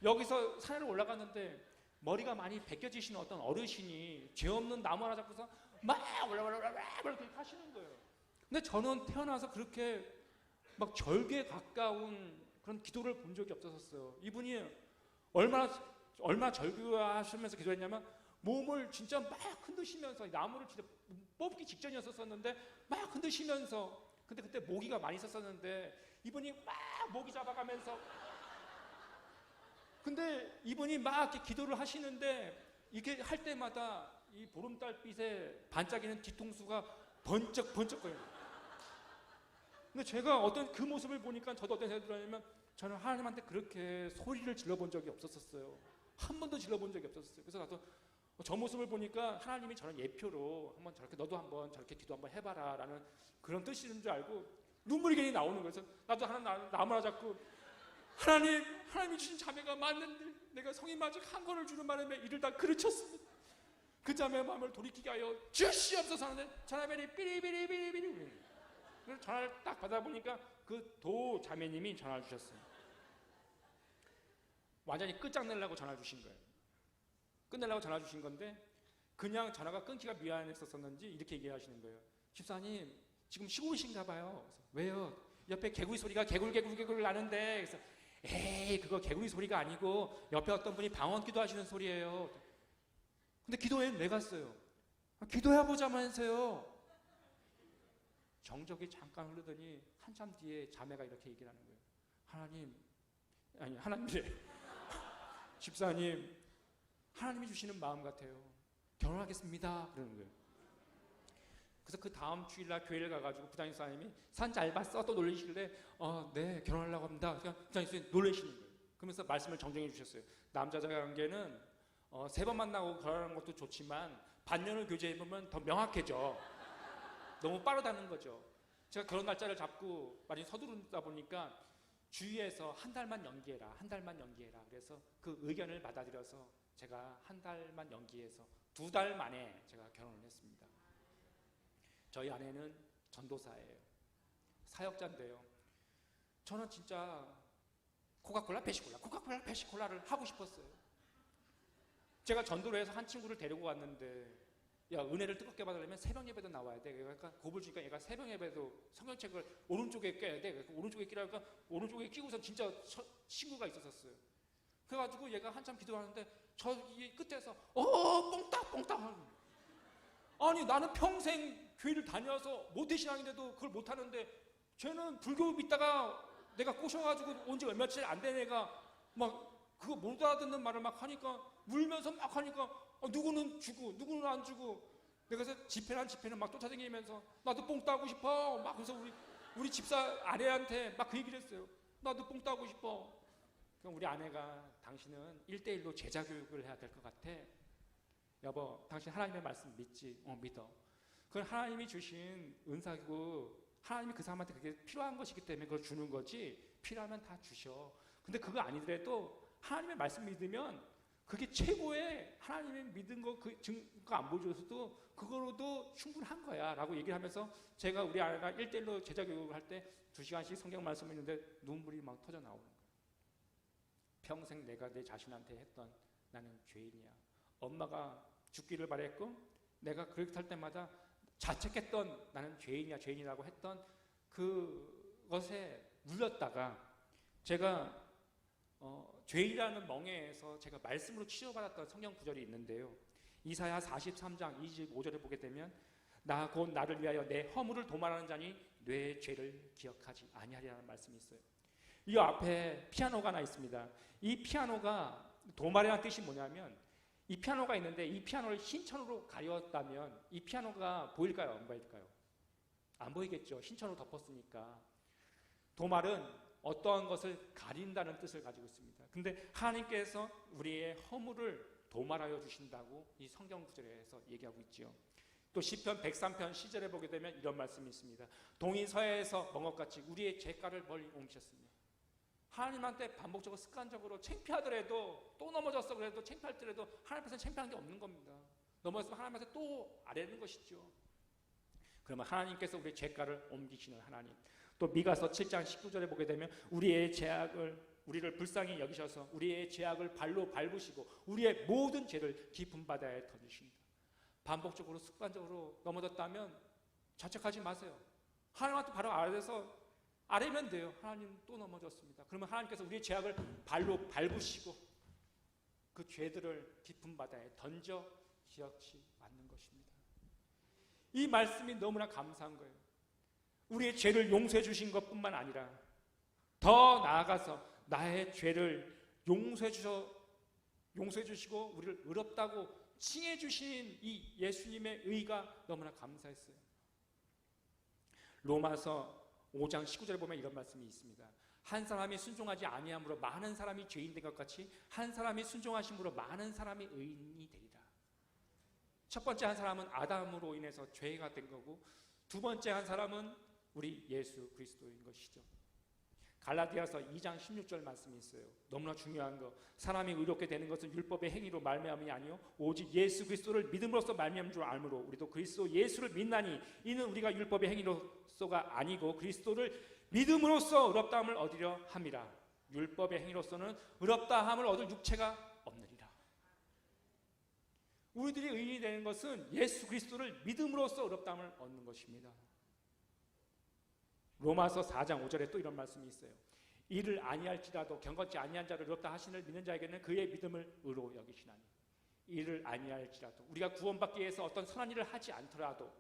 여기서 산으로 올라갔는데 머리가 많이 벗겨지시는 어떤 어르신이 죄 없는 나무 하나 잡고서 막 올라올라올라 이렇게 하시는 거예요. 근데 저는 태어나서 그렇게 막 절규에 가까운 그런 기도를 본 적이 없었어요. 이분이 얼마나 절규하시면서 기도했냐면 몸을 진짜 막 흔드시면서, 나무를 진짜 뽑기 직전이었었는데 막 흔드시면서, 근데 그때 모기가 많이 있었는데 이분이 막 모기 잡아가면서, 근데 이분이 막 이렇게 기도를 하시는데 이렇게 할 때마다 이 보름달빛에 반짝이는 뒤통수가 번쩍번쩍거려요. 근데 제가 어떤 그 모습을 보니까 저도 어떤 생각이 들었냐면, 저는 하나님한테 그렇게 소리를 질러본 적이 없었어요. 한 번도 질러본 적이 없었어요. 그래서 나도 저 모습을 보니까 하나님이 저는 예표로 한번 저렇게 너도 한번 저렇게 기도 한번 해봐라 라는 그런 뜻인 줄 알고 눈물이 괜히 나오는 거예요. 그래서 나도 나무 하나 잡고, 하나님이 주신 자매가 맞는데 내가 성인 아직 한 권을 주는 바람에 이를 다 그르쳤습니다. 그 자매의 마음을 돌이키게 하여 주시옵소서 하는데 전화벨이 삐리삐리삐리삐리. 그래서 전화를 딱 받아보니까 그 도 자매님이 전화를 주셨어요. 완전히 끝장내려고 전화 주신 거예요. 끝내려고 전화 주신 건데 그냥 전화가 끊기가 미안했었는지 이렇게 얘기하시는 거예요. 집사님 지금 쉬고 계신가 봐요. 그래서, 왜요? 옆에 개구리 소리가 개굴 나는데. 그래서 에이 그거 개구리 소리가 아니고 옆에 어떤 분이 방언 기도하시는 소리예요. 근데 기도회는 왜 갔어요? 기도해보자면서요. 정적이 잠깐 흐르더니 한참 뒤에 자매가 이렇게 얘기를 하는 거예요. 하나님이래. 집사님, 하나님이 주시는 마음 같아요. 결혼하겠습니다. 그러는 거예요. 그래서 그 다음 주일날 교회를 가가지고 부장님 사님이 산 잘 봤어? 또 놀리실래? 네, 결혼하려고 합니다. 그러니까 부장님 사님이 놀라시는 거예요. 그러면서 말씀을 정정해 주셨어요. 남자자 관계는 3번 만나고 결혼하는 것도 좋지만 반년을 교제해보면 더 명확해져. 너무 빠르다는 거죠. 제가 결혼 날짜를 잡고 많이 서두르다 보니까 주위에서 한 달만 연기해라. 그래서 그 의견을 받아들여서 제가 한 달만 연기해서 2달 만에 제가 결혼을 했습니다. 저희 아내는 전도사예요. 사역자인데요. 저는 진짜 코카콜라, 펩시콜라, 코카콜라, 펩시콜라를 하고 싶었어요. 제가 전도를 해서 한 친구를 데리고 왔는데, 야, 은혜를 뜨겁게 받으려면 새벽 예배도 나와야 돼. 그러니까 겁을 주니까 얘가 새벽 예배도 성경책을 오른쪽에 껴야 돼. 그러니까 오른쪽에 끼라니까 오른쪽에 끼고서 진짜 친구가 있었어요. 그래가지고 얘가 한참 기도하는데 저기 끝에서 뽕딱 하는. 아니 나는 평생 교회를 다녀서 모태신앙인데도 그걸 못하는데, 쟤는 불교 믿다가 내가 꼬셔가지고 온 지 며칠 안 된 애가 막 그거 못 알아듣는 말을 막 하니까, 울면서 막 하니까 누구는 주고 누구는 안 주고, 내가 그래서 집회는 막 쫓아다니면서 나도 뽕 따고 싶어 막. 그래서 우리 집사 아내한테 막 그 얘기를 했어요. 나도 뽕 따고 싶어. 그럼 우리 아내가 당신은 1대1로 제자 교육을 해야 될 것 같아. 여보, 당신 하나님의 말씀 믿지? 믿어. 그건 하나님이 주신 은사고 하나님이 그 사람한테 그게 필요한 것이기 때문에 그걸 주는 거지, 필요하면 다 주셔. 근데 그거 아니더라도 하나님의 말씀 믿으면 그게 최고의 하나님의 믿은 거 그 증거 안 보여줘서도 그거로도 충분한 거야 라고 얘기를 하면서, 제가 우리 아내가 1대1로 제자 교육을 할 때 2시간씩 성경 말씀을 읽는데 눈물이 막 터져 나오는 거야. 평생 내가 내 자신한테 했던 나는 죄인이야. 엄마가 죽기를 바랬고 내가 그렇게 할 때마다 자책했던 나는 죄인이라고 했던 그것에 물렸다가, 제가 죄인이라는 멍에에서 제가 말씀으로 치료받았던 성경 구절이 있는데요. 이사야 43장 25절에 보게 되면, 나 곧 나를 위하여 내 허물을 도말하는 자니 내 죄를 기억하지 아니하리라는 말씀이 있어요. 이 앞에 피아노가 하나 있습니다. 이 피아노가 도말이라는 뜻이 뭐냐면, 이 피아노가 있는데 이 피아노를 흰천으로 가렸다면 이 피아노가 보일까요? 안 보일까요? 안 보이겠죠. 흰천으로 덮었으니까. 도말은 어떠한 것을 가린다는 뜻을 가지고 있습니다. 근데 하나님께서 우리의 허물을 도말하여 주신다고 이 성경 구절에서 얘기하고 있죠. 또 시편 103편 10절에 보게 되면 이런 말씀이 있습니다. 동이 서해에서 멍엇같이 우리의 죄가를 멀리 옮기셨습니다. 하나님한테 반복적으로 습관적으로 창피하더라도, 또 넘어졌어 그래도 창피할 때라도 하나님 앞에서 창피한 게 없는 겁니다. 넘어졌으면 하나님 앞에서 또 아뢰는 것이죠. 그러면 하나님께서 우리의 죄가를 옮기시는 하나님. 또 미가서 7장 19절에 보게 되면 우리를 불쌍히 여기셔서 우리의 죄악을 발로 밟으시고 우리의 모든 죄를 깊은 바다에 던지신다. 반복적으로 습관적으로 넘어졌다면 자책하지 마세요. 하나님한테 바로 아뢰면 돼요. 하나님 또 넘어졌습니다. 그러면 하나님께서 우리의 죄악을 발로 밟으시고 그 죄들을 깊은 바다에 던져 기억치 않는 것입니다. 이 말씀이 너무나 감사한 거예요. 우리의 죄를 용서해 주신 것뿐만 아니라 더 나아가서 나의 죄를 용서해 주시고 우리를 의롭다고 칭해 주신 이 예수님의 의가 너무나 감사했어요. 로마서 5장 19절에 보면 이런 말씀이 있습니다. 한 사람이 순종하지 아니함으로 많은 사람이 죄인 된 것 같이 한 사람이 순종하심으로 많은 사람이 의인이 되리라. 첫 번째 한 사람은 아담으로 인해서 죄가 된 거고, 두 번째 한 사람은 우리 예수 그리스도인 것이죠. 갈라디아서 2장 16절 말씀이 있어요. 너무나 중요한 거. 사람이 의롭게 되는 것은 율법의 행위로 말미암이 아니요 오직 예수 그리스도를 믿음으로써 말미암은 줄 알므로 우리도 그리스도 예수를 믿나니 이는 우리가 율법의 행위로서가 아니고 그리스도를 믿음으로써 의롭다함을 얻으려 함이라. 율법의 행위로서는 의롭다함을 얻을 육체가 없느니라. 우리들이 의인이 되는 것은 예수 그리스도를 믿음으로써 의롭다함을 얻는 것입니다. 로마서 4장 5절에 또 이런 말씀이 있어요. 이를 아니할지라도 경건치 아니한 자를 의롭다 하시는 믿는 자에게는 그의 믿음을 의로 여기시나니. 이를 아니할지라도 우리가 구원받기 위해서 어떤 선한 일을 하지 않더라도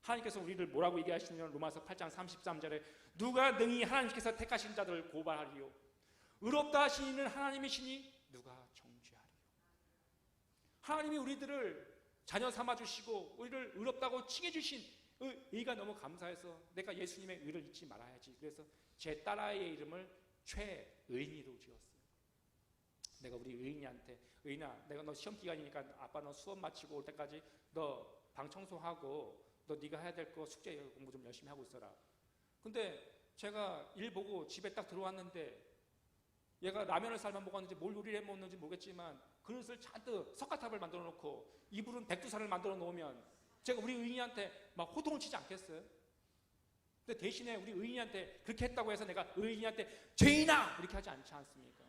하나님께서 우리를 뭐라고 얘기하시냐면 로마서 8장 33절에 누가 능히 하나님께서 택하신 자들을 고발하리요 의롭다 하시는 하나님이시니 누가 정죄하리요. 하나님이 우리들을 자녀 삼아주시고 우리를 의롭다고 칭해주신 의가 너무 감사해서 내가 예수님의 의를 잊지 말아야지. 그래서 제 딸아이의 이름을 최의인이로 지었어요. 내가 우리 의인이한테, 의인아, 내가 너 시험 기간이니까 아빠 너 수업 마치고 올 때까지 너 방 청소하고 너 네가 해야 될 거 숙제 공부 좀 열심히 하고 있어라. 근데 제가 일 보고 집에 딱 들어왔는데 얘가 라면을 삶아 먹었는지 뭘 요리를 해 먹었는지 모르겠지만 그릇을 잔뜩 석가탑을 만들어 놓고 이불은 백두산을 만들어 놓으면 제가 우리 의인이한테 막 호통을 치지 않겠어요? 근데 대신에 우리 의인한테 그렇게 했다고 해서 내가 의인한테 죄인아 이렇게 하지 않지 않습니까?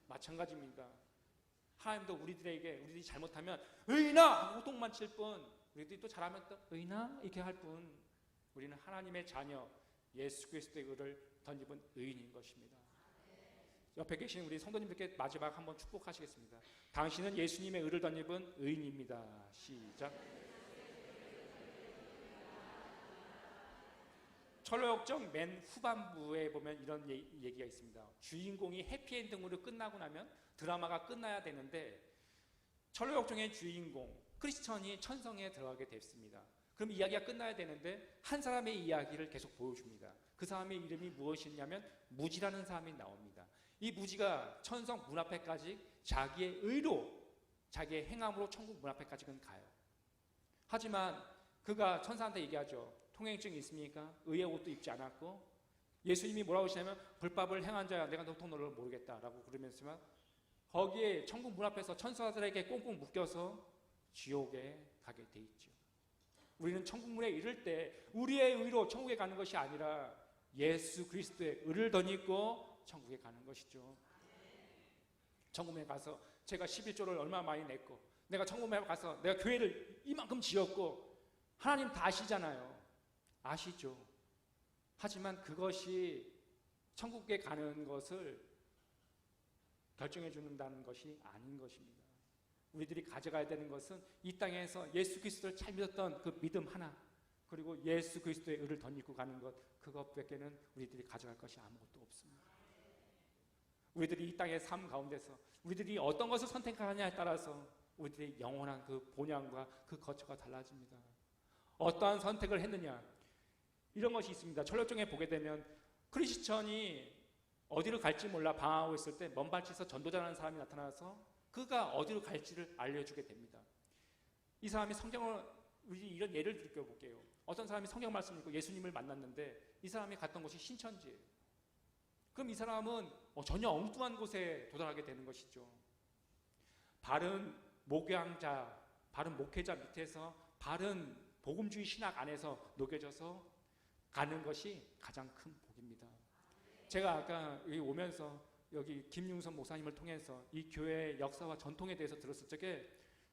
마찬가지입니다. 하나님도 우리들이 잘못하면 의인아 하고 호통만 칠 뿐, 우리들이 또 잘하면 또 의인아 이렇게 할 뿐, 우리는 하나님의 자녀 예수 그리스도의 의를 덧입은 의인인 것입니다. 옆에 계신 우리 성도님들께 마지막 한번 축복하시겠습니다. 당신은 예수님의 의를 덧입은 의인입니다. 시작. 철로역정 맨 후반부에 보면 이런 얘기가 있습니다. 주인공이 해피엔딩으로 끝나고 나면 드라마가 끝나야 되는데, 철로역정의 주인공 크리스천이 천성에 들어가게 됐습니다. 그럼 이야기가 끝나야 되는데 한 사람의 이야기를 계속 보여줍니다. 그 사람의 이름이 무엇이냐면 무지라는 사람이 나옵니다. 이 무지가 천성 문 앞에까지 자기의 의로, 자기의 행함으로 천국 문 앞에까지는 가요. 하지만 그가 천사한테 얘기하죠. 통행증이 있습니까? 의의 옷도 입지 않았고, 예수님이 뭐라고 하시냐면 불법을 행한 자야 내가 도통 너를 모르겠다라고 그러면서 거기에 천국 문 앞에서 천사들에게 꽁꽁 묶여서 지옥에 가게 돼 있죠. 우리는 천국 문에 이를 때 우리의 의로 천국에 가는 것이 아니라 예수 그리스도의 의를 덧입고 천국에 가는 것이죠. 천국에 가서 제가 11조를 얼마 많이 냈고, 내가 천국에 가서 내가 교회를 이만큼 지었고, 하나님 다 아시잖아요. 아시죠. 하지만 그것이 천국에 가는 것을 결정해 준다는 것이 아닌 것입니다. 우리들이 가져가야 되는 것은 이 땅에서 예수 그리스도를 잘 믿었던 그 믿음 하나, 그리고 예수 그리스도의 의를 덧입고 가는 것, 그것밖에는 우리들이 가져갈 것이 아무것도 없습니다. 우리들이 이 땅의 삶 가운데서 우리들이 어떤 것을 선택하느냐에 따라서 우리들의 영원한 그 본향과 그 거처가 달라집니다. 어떠한 선택을 했느냐, 이런 것이 있습니다. 철로역정에 보게 되면 크리스천이 어디로 갈지 몰라 방황하고 있을 때 먼발치에서 전도자라는 사람이 나타나서 그가 어디로 갈지를 알려주게 됩니다. 이 사람이 성경을, 우리 이런 예를 들어볼게요. 어떤 사람이 성경 말씀을 읽고 예수님을 만났는데 이 사람이 갔던 곳이 신천지예요. 그럼 이 사람은 전혀 엉뚱한 곳에 도달하게 되는 것이죠. 바른 목양자, 바른 목회자 밑에서 바른 복음주의 신학 안에서 녹여져서 가는 것이 가장 큰 복입니다. 제가 아까 여기 오면서 여기 김융선 목사님을 통해서 이 교회의 역사와 전통에 대해서 들었을 적에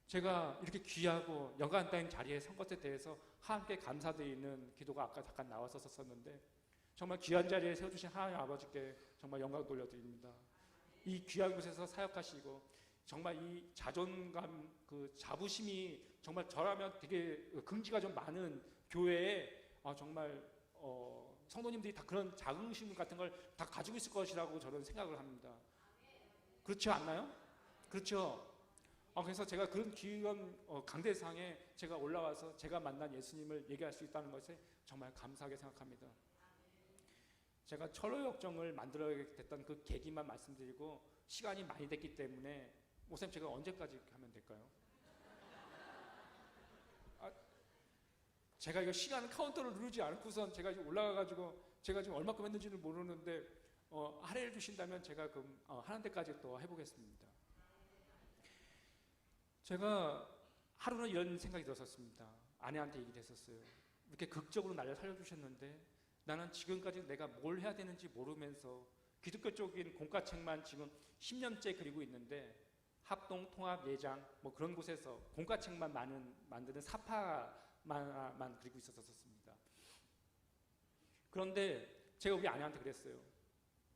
제가 이렇게 귀하고 영광된 자리에 선 것에 대해서 함께 감사드리는 기도가 아까 잠깐 나왔었는데, 정말 귀한 자리에 세워주신 하나님 아버지께 정말 영광 돌려드립니다. 이 귀한 곳에서 사역하시고 정말 이 자존감, 그 자부심이 정말 저라면 되게 긍지가 좀 많은 교회에 정말 성도님들이 다 그런 자긍심 같은 걸 다 가지고 있을 것이라고 저는 생각을 합니다. 그렇지 않나요? 그렇죠. 그래서 제가 그런 귀한 강대상에 제가 올라와서 제가 만난 예수님을 얘기할 수 있다는 것에 정말 감사하게 생각합니다. 제가 철로역정을 만들어야 됐던 그 계기만 말씀드리고 시간이 많이 됐기 때문에 목사님 제가 언제까지 하면 될까요? 제가 이거 시간 카운터를 누르지 않고선 제가 지금 올라가가지고 제가 지금 얼마큼 했는지는 모르는데 할애해 주신다면 제가 그럼 하는 데까지 또 해보겠습니다. 제가 하루는 이런 생각이 들었었습니다. 아내한테 얘기를 했었어요. 이렇게 극적으로 나를 살려주셨는데 나는 지금까지 내가 뭘 해야 되는지 모르면서 기독교 쪽인 공과책만 지금 10년째 그리고 있는데, 합동 통합 예장 뭐 그런 곳에서 공과책만 만드는 사파만 그리고 있었습니다. 그런데 제가 우리 아내한테 그랬어요.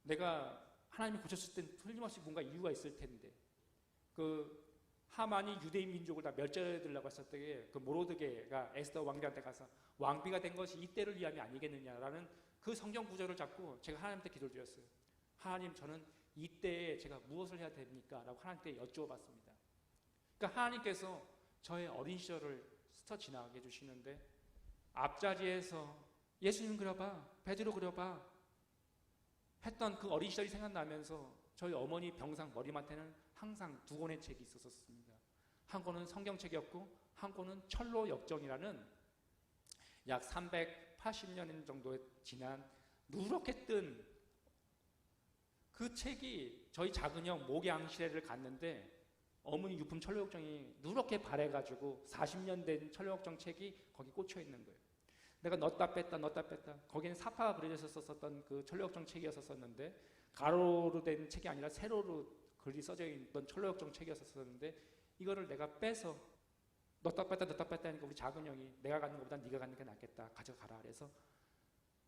내가 하나님이 고쳤을 땐 틀림없이 뭔가 이유가 있을 텐데, 그 하만이 유대인 민족을 다 멸절해드리려고 했을 때 그 모로드게가 에스더 왕비한테 가서 왕비가 된 것이 이때를 위함이 아니겠느냐라는 그 성경 구절을 잡고 제가 하나님한테 기도를 드렸어요. 하나님, 저는 이때에 제가 무엇을 해야 됩니까? 라고 하나님께 여쭈어봤습니다. 그러니까 하나님께서 저의 어린 시절을 스쳐 지나가게 해주시는데, 앞자리에서 예수님 그려봐, 베드로 그려봐 했던 그 어린 시절이 생각나면서 저희 어머니 병상 머리맡에는 항상 두 권의 책이 있었습니다. 한 권은 성경책이었고 한 권은 철로역정이라는 약 380년 정도 지난 누렇게 뜬 그 책이 저희 작은 형 목양실에를 갔는데 어머니 유품 철로역정이 누렇게 바래가지고 40년 된 철로역정 책이 거기 꽂혀 있는 거예요. 내가 넣었다 뺐다 넣었다 뺐다. 거기는 사파가 그려져 있었던 그 천로역정 책이었었는데 가로로 된 책이 아니라 세로로 글이 써져 있던 천로역정 책이었었는데 이거를 내가 빼서 넣었다 뺐다 하니까 우리 작은 형이 내가 갖는 것보다 네가 갖는 게 낫겠다. 가져가라. 그래서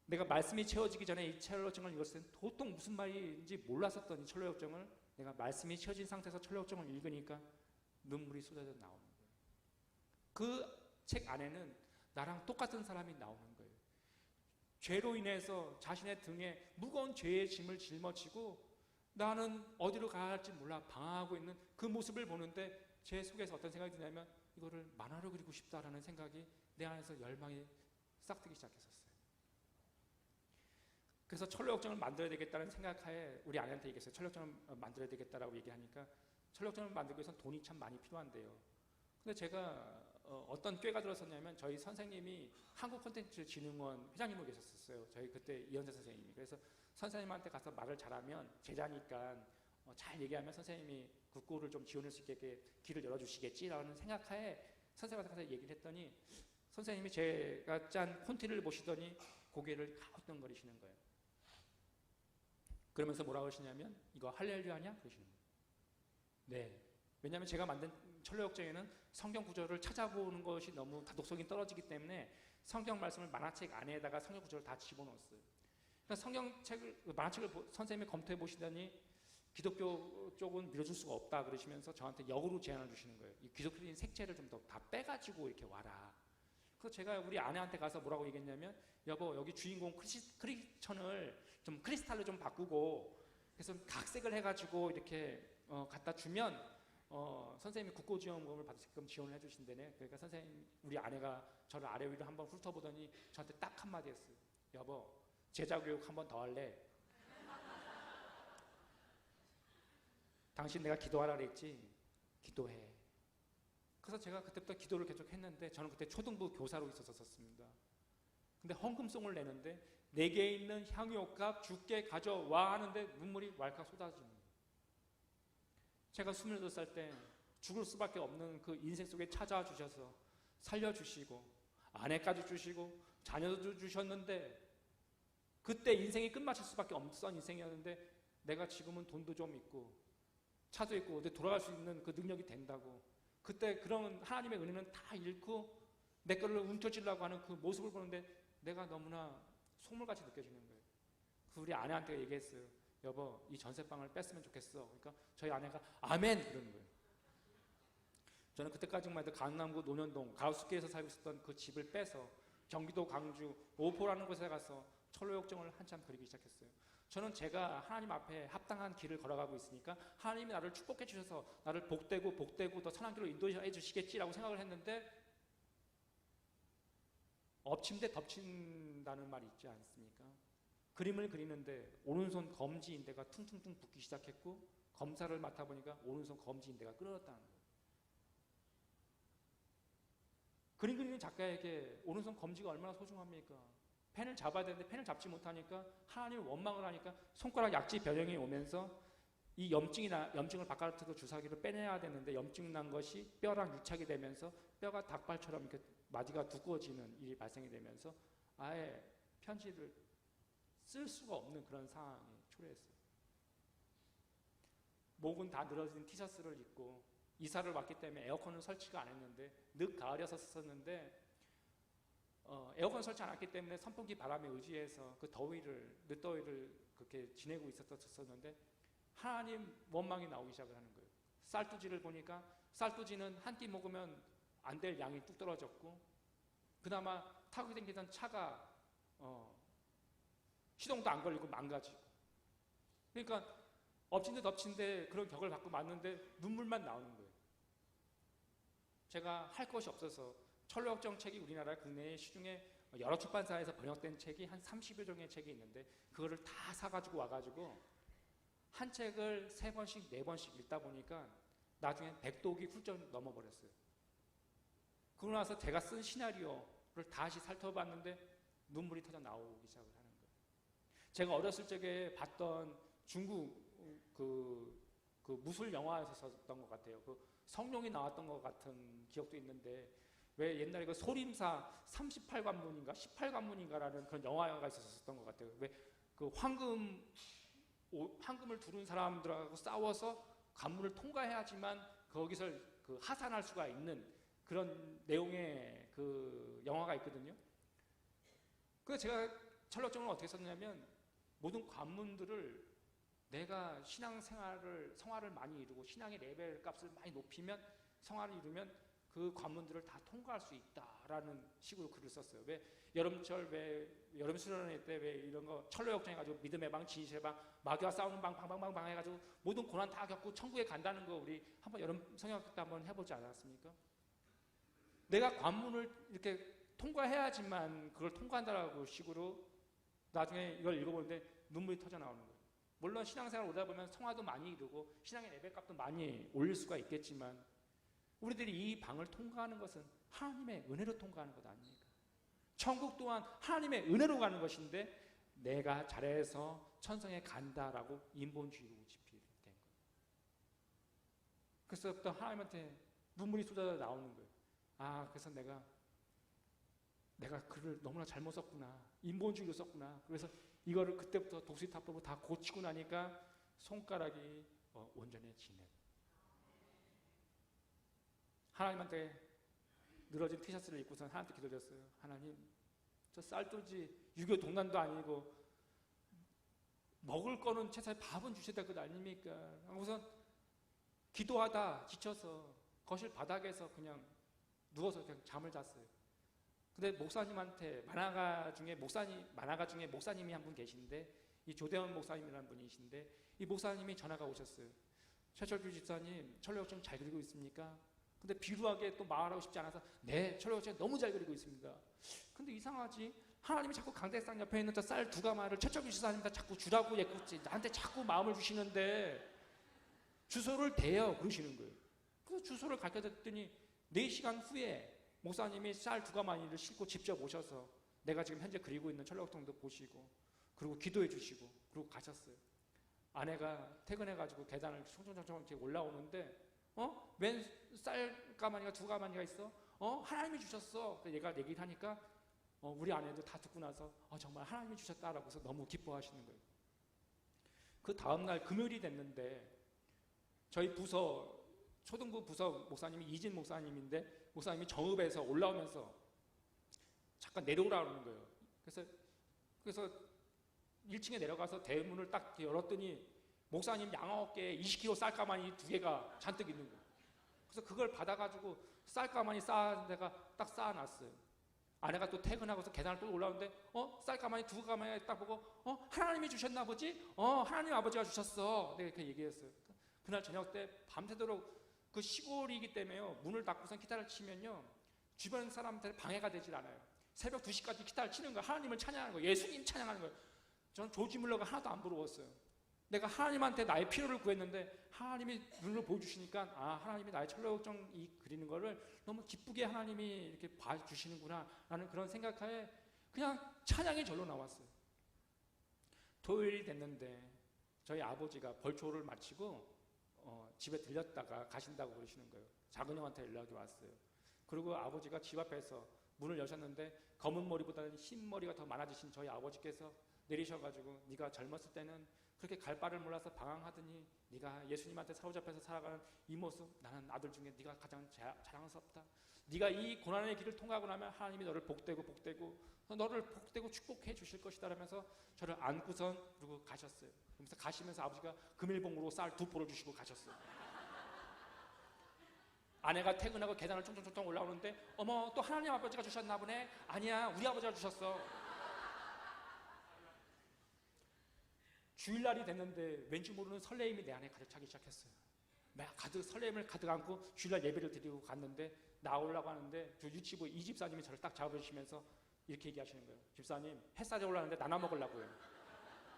내가 말씀이 채워지기 전에 이 천로역정을 읽었을 때 도통 무슨 말인지 몰랐었던 이 천로역정을 내가 말씀이 채워진 상태에서 천로역정을 읽으니까 눈물이 쏟아져 나오는 거예요. 그 책 안에는 나랑 똑같은 사람이 나오는 거예요. 죄로 인해서 자신의 등에 무거운 죄의 짐을 짊어지고 나는 어디로 가야 할지 몰라 방황하고 있는 그 모습을 보는데 제 속에서 어떤 생각이 드냐면 이거를 만화로 그리고 싶다라는 생각이 내 안에서 열망이 싹트기 시작했었어요. 그래서 천로역정을 만들어야 되겠다는 생각하에 우리 아내한테 얘기했어요. 천로역정을 만들어야 되겠다라고 얘기하니까 천로역정을 만들기 위해서는 돈이 참 많이 필요한데요. 근데 제가 어떤 꾀가 들었었냐면 저희 선생님이 한국콘텐츠진흥원 회장님으로 계셨었어요. 저희 그때 이현재 선생님이. 그래서 선생님한테 가서 말을 잘하면 제자니까 잘 얘기하면 선생님이 그 꼴을 좀 지원할 수 있게 길을 열어주시겠지라는 생각하에 선생님한테 가서 얘기를 했더니 선생님이 제가 짠 콘티를 보시더니 고개를 가우뚱거리시는 거예요. 그러면서 뭐라고 하시냐면 이거 할렐루야냐? 그러시는 거예요. 네. 왜냐하면 제가 만든 천로역정에는 성경 구절을 찾아보는 것이 너무 다독성이 떨어지기 때문에 성경 말씀을 만화책 안에다가 성경 구절을 다 집어넣었어요. 그러니까 성경책을 만화책을 선생님이 검토해 보시더니 기독교 쪽은 밀어줄 수가 없다 그러시면서 저한테 역으로 제안을 주시는 거예요. 이 기독교적인 색채를 좀 더 다 빼가지고 이렇게 와라. 그래서 제가 우리 아내한테 가서 뭐라고 얘기했냐면 여보 여기 주인공 크리스천을 좀 크리스탈로 좀 바꾸고 그래서 각색을 해가지고 이렇게 갖다 주면 선생님이 국고지원금을 받게끔 지원을 해주신다네. 그러니까 선생님 우리 아내가 저를 아래 위로 한번 훑어보더니 저한테 딱 한마디 했어요. 여보 제자교육 한번 더 할래? 당신 내가 기도하라 그랬지? 기도해. 그래서 제가 그때부터 기도를 계속 했는데 저는 그때 초등부 교사로 있었었습니다. 근데 헌금송을 내는데 내게 있는 향유옥값 주께 가져와 하는데 눈물이 왈칵 쏟아지는 거예요. 제가 28살 때 죽을 수밖에 없는 그 인생 속에 찾아와 주셔서 살려주시고 아내까지 주시고 자녀도 주셨는데 그때 인생이 끝마칠 수밖에 없던 인생이었는데 내가 지금은 돈도 좀 있고 차도 있고 어디 돌아갈 수 있는 그 능력이 된다고 그때 그런 하나님의 은혜는 다 잃고 내 거를 움켜쥐려고 하는 그 모습을 보는데 내가 너무나 속물같이 느껴지는 거예요. 그 우리 아내한테 얘기했어요. 여보 이 전세방을 뺐으면 좋겠어. 그러니까 저희 아내가 아멘 그러는 거예요. 저는 그때까지만 해도 강남구 논현동 가로수길에서 살고 있었던 그 집을 빼서 경기도 광주 오포라는 곳에 가서 천로역정을 한참 그리기 시작했어요. 저는 제가 하나님 앞에 합당한 길을 걸어가고 있으니까 하나님이 나를 축복해 주셔서 나를 복되고 더 선한 길로 인도해 주시겠지라고 생각을 했는데 엎친 데 덮친다는 말이 있지 않습니까? 그림을 그리는데 오른손 검지인대가 퉁퉁퉁 붓기 시작했고 검사를 맡아보니까 오른손 검지인대가 끊어졌다는 거예요. 그림 그리는 작가에게 오른손 검지가 얼마나 소중합니까? 펜을 잡아야 되는데 펜을 잡지 못하니까 하나님을 원망을 하니까 손가락 약지 변형이 오면서 이 염증을 바깥으로 주사기로 빼내야 되는데 염증 난 것이 뼈랑 유착이 되면서 뼈가 닭발처럼 이렇게 마디가 두꺼워지는 일이 발생이 되면서 아예 편지를 쓸 수가 없는 그런 상황에 초래했어요. 목은 다 늘어진 티셔츠를 입고 이사를 왔기 때문에 에어컨을 설치가 안 했는데 늦 가을이었었는데 에어컨 설치 안 했기 때문에 선풍기 바람에 의지해서 그 늦더위를 그렇게 지내고 있었었는데 하나님 원망이 나오기 시작을 하는 거예요. 쌀두지를 보니까 쌀두지는 한 끼 먹으면 안 될 양이 뚝 떨어졌고 그나마 타고 다니던 차가 시동도 안 걸리고 망가지고 그러니까 엎친 데 덮친 데 그런 격을 받고 맞는데 눈물만 나오는 거예요. 제가 할 것이 없어서 천로역정 책이 우리나라 국내에 시중에 여러 출판사에서 번역된 책이 한 30여 종의 책이 있는데 그거를 다 사가지고 와가지고 한 책을 3번씩 4번씩 읽다 보니까 나중에 100독이 훌쩍 넘어버렸어요. 그러고 나서 제가 쓴 시나리오를 다시 살펴봤는데 눈물이 터져 나오기 시작을 하는 거예요. 제가 어렸을 적에 봤던 중국 그 무술 영화에서 썼던 것 같아요. 그 성룡이 나왔던 것 같은 기억도 있는데 왜 옛날에 그 소림사 38관문인가 18관문인가라는 그런 영화가 있었던 것 같아요. 왜 그 황금을 두른 사람들하고 싸워서 관문을 통과해야지만 거기서 그 하산할 수가 있는 그런 내용의 그 영화가 있거든요. 그래서 제가 철학적으로 어떻게 썼냐면 모든 관문들을 내가 신앙생활을 성화를 많이 이루고 신앙의 레벨 값을 많이 높이면 성화를 이루면 그 관문들을 다 통과할 수 있다라는 식으로 글을 썼어요. 왜 여름철 왜 여름 수련회 때 왜 이런 거 철로 역정해 가지고 믿음의 방, 진실의 방, 마귀와 싸우는 방, 방방방방 해 가지고 모든 고난 다 겪고 천국에 간다는 거 우리 한번 여름 성경학 때 한번 해보지 않았습니까? 내가 관문을 이렇게 통과해야지만 그걸 통과한다라고 식으로 나중에 이걸 읽어보는데 눈물이 터져 나오는 거예요. 물론 신앙생활 오다 보면 성화도 많이 이루고 신앙의 레벨값도 많이 올릴 수가 있겠지만 우리들이 이 방을 통과하는 것은 하나님의 은혜로 통과하는 것 아닙니까? 천국 또한 하나님의 은혜로 가는 것인데 내가 잘해서 천성에 간다라고 인본주의로 집필된 거예요. 그래서부터 하나님한테 눈물이 쏟아져 나오는 거예요. 아, 그래서 내가 글을 너무나 잘못 썼구나. 인본주의로 썼구나. 그래서 이거를 그때부터 독수리타법으로 다 고치고 나니까 손가락이 온전해지는. 하나님한테 늘어진 티셔츠를 입고서 하나님께 기도드렸어요. 하나님, 저 쌀도지 6.25 동란도 아니고 먹을 거는 최소한 밥은 주셔야 될 것 아닙니까? 우선 기도하다 지쳐서 거실 바닥에서 그냥 누워서 그냥 잠을 잤어요. 근데 목사님한테 만화가 중에 목사님이 한 분 계신데 이 조대원 목사님이라는 분이신데 이 목사님이 전화가 오셨어요. 최철규 집사님 철로역정 잘 그리고 있습니까? 근데 비루하게 또 말하고 싶지 않아서 네, 철로역정 너무 잘 그리고 있습니다. 근데 이상하지? 하나님이 자꾸 강대상 옆에 있는 저 쌀 2가마를 최철규 집사님한테 자꾸 주라고 예쁘지 나한테 자꾸 마음을 주시는데 주소를 대요 그러시는 거예요. 그래서 주소를 가르쳐줬더니 4시간 후에 목사님이 쌀 2가마니를 싣고 직접 오셔서 내가 지금 현재 그리고 있는 철로역정도 보시고 그리고 기도해 주시고 그리고 가셨어요. 아내가 퇴근해가지고 계단을 총총총총 이렇게 올라오는데 웬 쌀 가마니가 2가마니가 있어? 하나님이 주셨어. 얘가 얘기를 하니까 우리 아내도 다 듣고 나서 정말 하나님이 주셨다라고 해서 너무 기뻐하시는 거예요. 그 다음날 금요일이 됐는데 저희 부서 초등부 부서 목사님이 이진 목사님인데 목사님이 정읍에서 올라오면서 잠깐 내려오라고 하는 거예요. 그래서 1층에 내려가서 대문을 딱 열었더니 목사님 양어깨에 20kg 쌀가마니 2개가 잔뜩 있는 거예요. 그래서 그걸 받아가지고 쌀가마니 쌓은 데가 딱 쌓아놨어요. 아내가 또 퇴근하고서 계단을 또 올라오는데 쌀가마니 2가마니 딱 보고 하나님이 주셨나 보지? 하나님 아버지가 주셨어. 내가 이렇게 얘기했어요. 그날 저녁 때 밤새도록 그 시골이기 때문에요. 문을 닫고선 기타를 치면요. 주변 사람들 방해가 되질 않아요. 새벽 2시까지 기타를 치는 거예요. 하나님을 찬양하는 거예요. 예수님 찬양하는 거예요. 저는 조지 물러가 하나도 안 부러웠어요. 내가 하나님한테 나의 필요를 구했는데 하나님이 눈을 보여주시니까 하나님이 나의 철로역정 이 그리는 거를 너무 기쁘게 하나님이 이렇게 봐주시는구나 라는 그런 생각하에 그냥 찬양이 절로 나왔어요. 토요일이 됐는데 저희 아버지가 벌초를 마치고 집에 들렸다가 가신다고 그러시는 거예요. 작은 형한테 연락이 왔어요. 그리고 아버지가 집 앞에서 문을 여셨는데 검은 머리보다는 흰 머리가 더 많아지신 저희 아버지께서 내리셔가지고 네가 젊었을 때는 그렇게 갈 바를 몰라서 방황하더니 네가 예수님한테 사로잡혀서 살아가는 이 모습 나는 아들 중에 네가 가장 자랑스럽다. 네가 이 고난의 길을 통과하고 나면 하나님이 너를 복되고 너를 복되고 축복해 주실 것이다 라면서 저를 안고선 그리고 가셨어요. 그러면서 가시면서 아버지가 금일봉으로 쌀 2포를 주시고 가셨어요. 아내가 퇴근하고 계단을 총총총총 올라오는데 또 하나님 아버지가 주셨나 보네. 아니야 우리 아버지가 주셨어. 주일날이 됐는데 왠지 모르는 설레임이 내 안에 가득 차기 시작했어요. 설레임을 가득 안고 주일날 예배를 드리고 갔는데 나오려고 하는데 유치부 이 집사님이 저를 딱 잡으시면서 이렇게 얘기하시는 거예요. 집사님 햇살이 올라오는데 나눠 먹으려고요.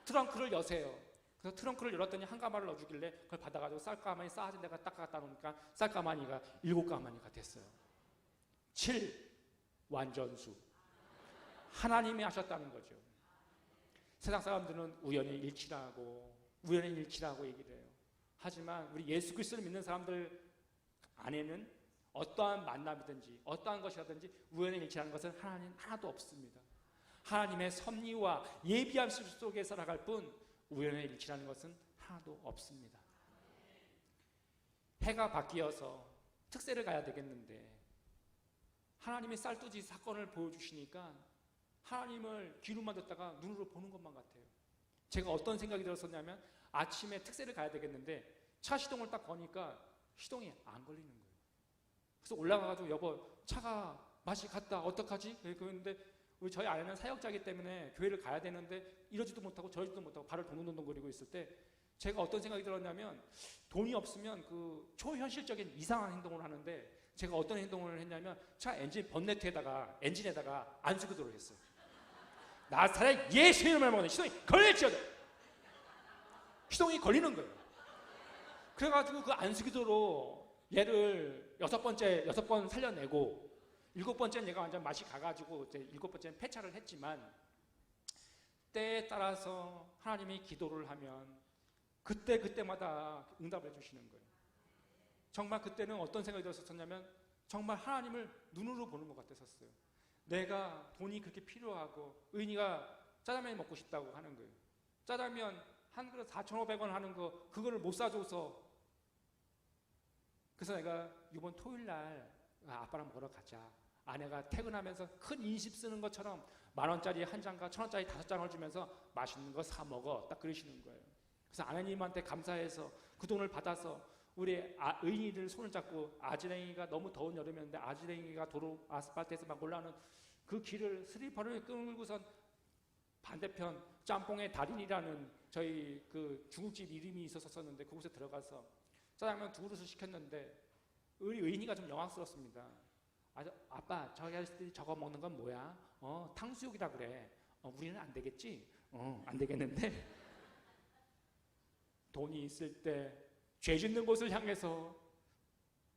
트렁크를 여세요. 그래서 트렁크를 열었더니 한 가마를 넣어주길래 그걸 받아가지고 쌀가마니 쌓아진 데가 딱 갖다 놓으니까 쌀가마니가 7가마니가 됐어요. 7 완전수. 하나님이 하셨다는 거죠. 세상 사람들은 우연의 일치라고 얘기를 해요. 하지만 우리 예수 그리스도를 믿는 사람들 안에는 어떠한 만남이든지 어떠한 것이라든지 우연의 일치라는 것은 하나님 하나도 없습니다. 하나님의 섭리와 예비함 속에 살아갈 뿐 우연의 일치라는 것은 하나도 없습니다. 해가 바뀌어서 특세를 가야 되겠는데 하나님이 쌀뜨지 사건을 보여주시니까 하나님을 귀로만 듣다가 눈으로 보는 것만 같아요. 제가 어떤 생각이 들었었냐면 아침에 특세를 가야 되겠는데 차 시동을 딱 거니까 시동이 안 걸리는 거예요. 그래서 올라가가지고 여보 차가 맛이 갔다 어떡하지? 그런데 저희 아내는 사역자이기 때문에 교회를 가야 되는데 이러지도 못하고 저러지도 못하고 발을 동동동거리고 있을 때 제가 어떤 생각이 들었냐면 돈이 없으면 그 초현실적인 이상한 행동을 하는데 제가 어떤 행동을 했냐면 차 엔진 번네트에다가 엔진에다가 안수기도를 했어요. 나사렛 예수의 이름을 먹는 시동이 걸릴지어다. 시동이 걸리는 거예요. 그래가지고 그 안수기도로 얘를 6번 살려내고 7번째는 얘가 완전 맛이 가가지고 이제 7번째는 폐차를 했지만 때에 따라서 하나님이 기도를 하면 그때마다 응답을 해주시는 거예요. 정말 그때는 어떤 생각이 들었었냐면 정말 하나님을 눈으로 보는 것 같았었어요. 내가 돈이 그렇게 필요하고 의인이가 짜장면이 먹고 싶다고 하는 거예요. 짜장면 한 그릇 4,500원 하는 거 그거를 못 사줘서 그래서 내가 이번 토요일 날 아빠랑 먹으러 가자. 아내가 퇴근하면서 큰 인심 쓰는 것처럼 10,000원짜리 한 장과 1,000원짜리 5장을 주면서 맛있는 거 사 먹어 딱 그러시는 거예요. 그래서 아내님한테 감사해서 그 돈을 받아서 우리 의인이들 손을 잡고 아지랭이가 너무 더운 여름이었는데 아지랭이가 도로 아스팔트에서 막 올라오는 그 길을 스리퍼를 끌고선 반대편 짬뽕의 달인이라는 저희 그 중국집 이름이 있었었는데 그곳에 들어가서 짜장면 2그릇을 시켰는데 우리 의인이가 좀 영광스럽습니다. 아빠 저기 아저씨들이 저거 먹는 건 뭐야? 탕수육이라 그래. 우리는 안 되겠지? 안 되겠는데 돈이 있을 때 죄 짓는 곳을 향해서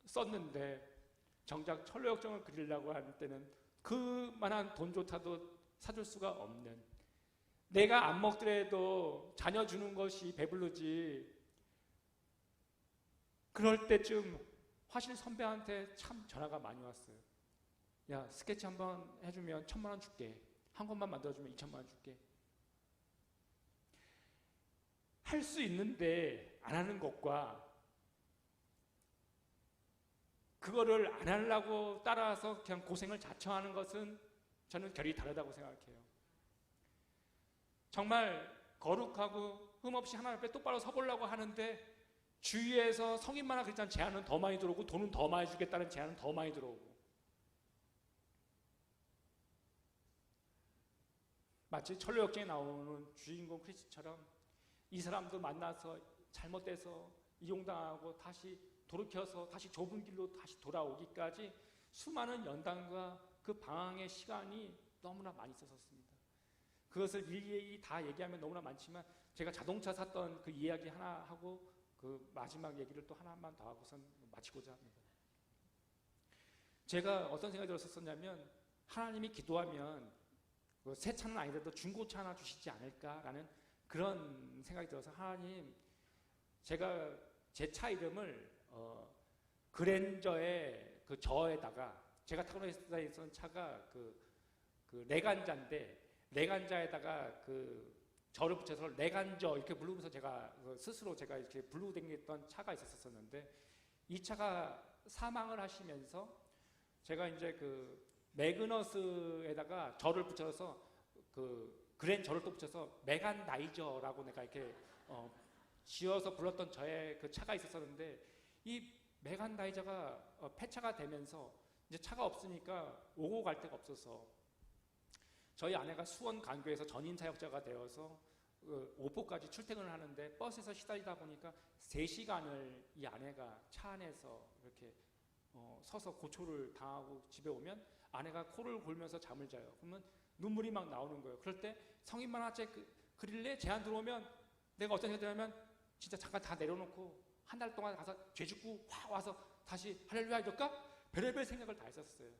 썼는데 정작 철로역정을 그리려고 할 때는 그만한 돈조차도 사줄 수가 없는 내가 안 먹더라도 자녀 주는 것이 배부르지. 그럴 때쯤 화실 선배한테 참 전화가 많이 왔어요. 야 스케치 한번 해주면 1,000,000원 줄게. 한 권만 만들어주면 2,000,000원 줄게. 할 수 있는데 안 하는 것과 그거를 안 하려고 따라서 그냥 고생을 자처하는 것은 저는 결이 다르다고 생각해요. 정말 거룩하고 흠없이 하나님 앞에 똑바로 서보려고 하는데 주위에서 성인만한 크리스찬 제안은 더 많이 들어오고 돈은 더 많이 주겠다는 제안은 더 많이 들어오고 마치 철로역정에 나오는 주인공 크리스처럼 이 사람도 만나서 잘못돼서 이용당하고 다시 돌이켜서 다시 좁은 길로 다시 돌아오기까지 수많은 연단과 그 방황의 시간이 너무나 많이 있었습니다. 그것을 일일이 다 얘기하면 너무나 많지만 제가 자동차 샀던 그 이야기 하나 하고 그 마지막 얘기를 또 하나만 더 하고선 마치고자 합니다. 제가 어떤 생각이 들었었냐면 하나님이 기도하면 새 차는 아니더라도 중고차 하나 주시지 않을까라는 그런 생각이 들어서 하나님 제가 제 차 이름을 그랜저의 그 저에다가 제가 타고 있었던 차가 그 레간자인데 레간자에다가 그 저를 붙여서 레간저 이렇게 부르면서 제가 스스로 제가 이렇게 부르고 다녔던 차가 있었었는데 이 차가 사망을 하시면서 제가 이제 그 매그너스에다가 저를 붙여서 그 그랜 저를 또 붙여서 메간 나이저라고 내가 이렇게 지어서 불렀던 저의 그 차가 있었었는데 이 메간 나이저가 폐차가 되면서 이제 차가 없으니까 오고 갈 데가 없어서 저희 아내가 수원 간교에서 전임 사역자가 되어서 오포까지 출퇴근을 하는데 버스에서 시달리다 보니까 3시간을 이 아내가 차 안에서 이렇게 서서 고초를 당하고 집에 오면 아내가 코를 골면서 잠을 자요. 그러면 눈물이 막 나오는 거예요. 그럴 때 성인 만화책 그릴래? 제안 들어오면 내가 어떤 생각이 드냐면 진짜 잠깐 다 내려놓고 한 달 동안 가서 죄 짓고 확 와서 다시 할렐루야 이럴까? 별의별 생각을 다 했었어요.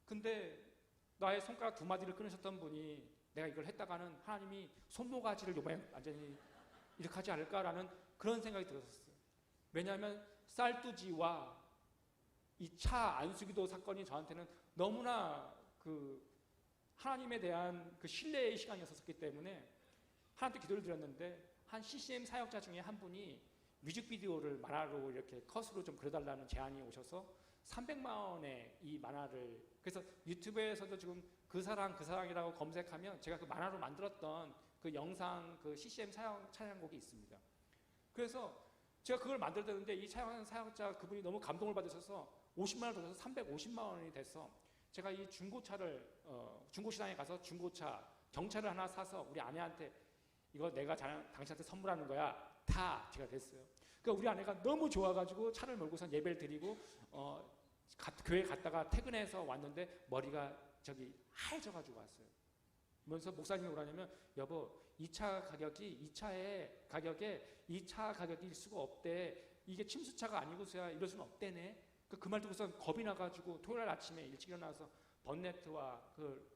근데 나의 손가락 2마디를 끊으셨던 분이 내가 이걸 했다가는 하나님이 손모가지를 요번에 완전히 이렇게 하지 않을까라는 그런 생각이 들었었어요. 왜냐하면 쌀뚜지와 이 차 안수기도 사건이 저한테는 너무나 그 하나님에 대한 그 신뢰의 시간이었었기 때문에 하나님께 기도를 드렸는데 한 CCM 사역자 중에 한 분이 뮤직비디오를 만화로 이렇게 컷으로 좀 그려달라는 제안이 오셔서 300만 원에 이 만화를, 그래서 유튜브에서도 지금 그 사랑이라고 검색하면 제가 그 만화로 만들었던 그 영상 그 CCM 찬양곡이 있습니다. 그래서 제가 그걸 만들었는데 이 사역자 그분이 너무 감동을 받으셔서 50만 원을 더 줘서 350만 원이 돼서 제가 이 중고차를 중고시장에 가서 중고차 경차를 하나 사서 우리 아내한테 이거 내가 당신한테 선물하는 거야 다 제가 됐어요. 그러니까 우리 아내가 너무 좋아가지고 차를 몰고서 예배를 드리고 교회 갔다가 퇴근해서 왔는데 머리가 저기 하얘져가지고 왔어요. 그러면서 목사님이 뭐라냐면 여보 이 차 가격에 이 차 가격일 수가 없대. 이게 침수차가 아니고서야 이럴 수는 없대네. 그 말 듣고서 겁이 나가지고 토요일 아침에 일찍 일어나서 번네트와 그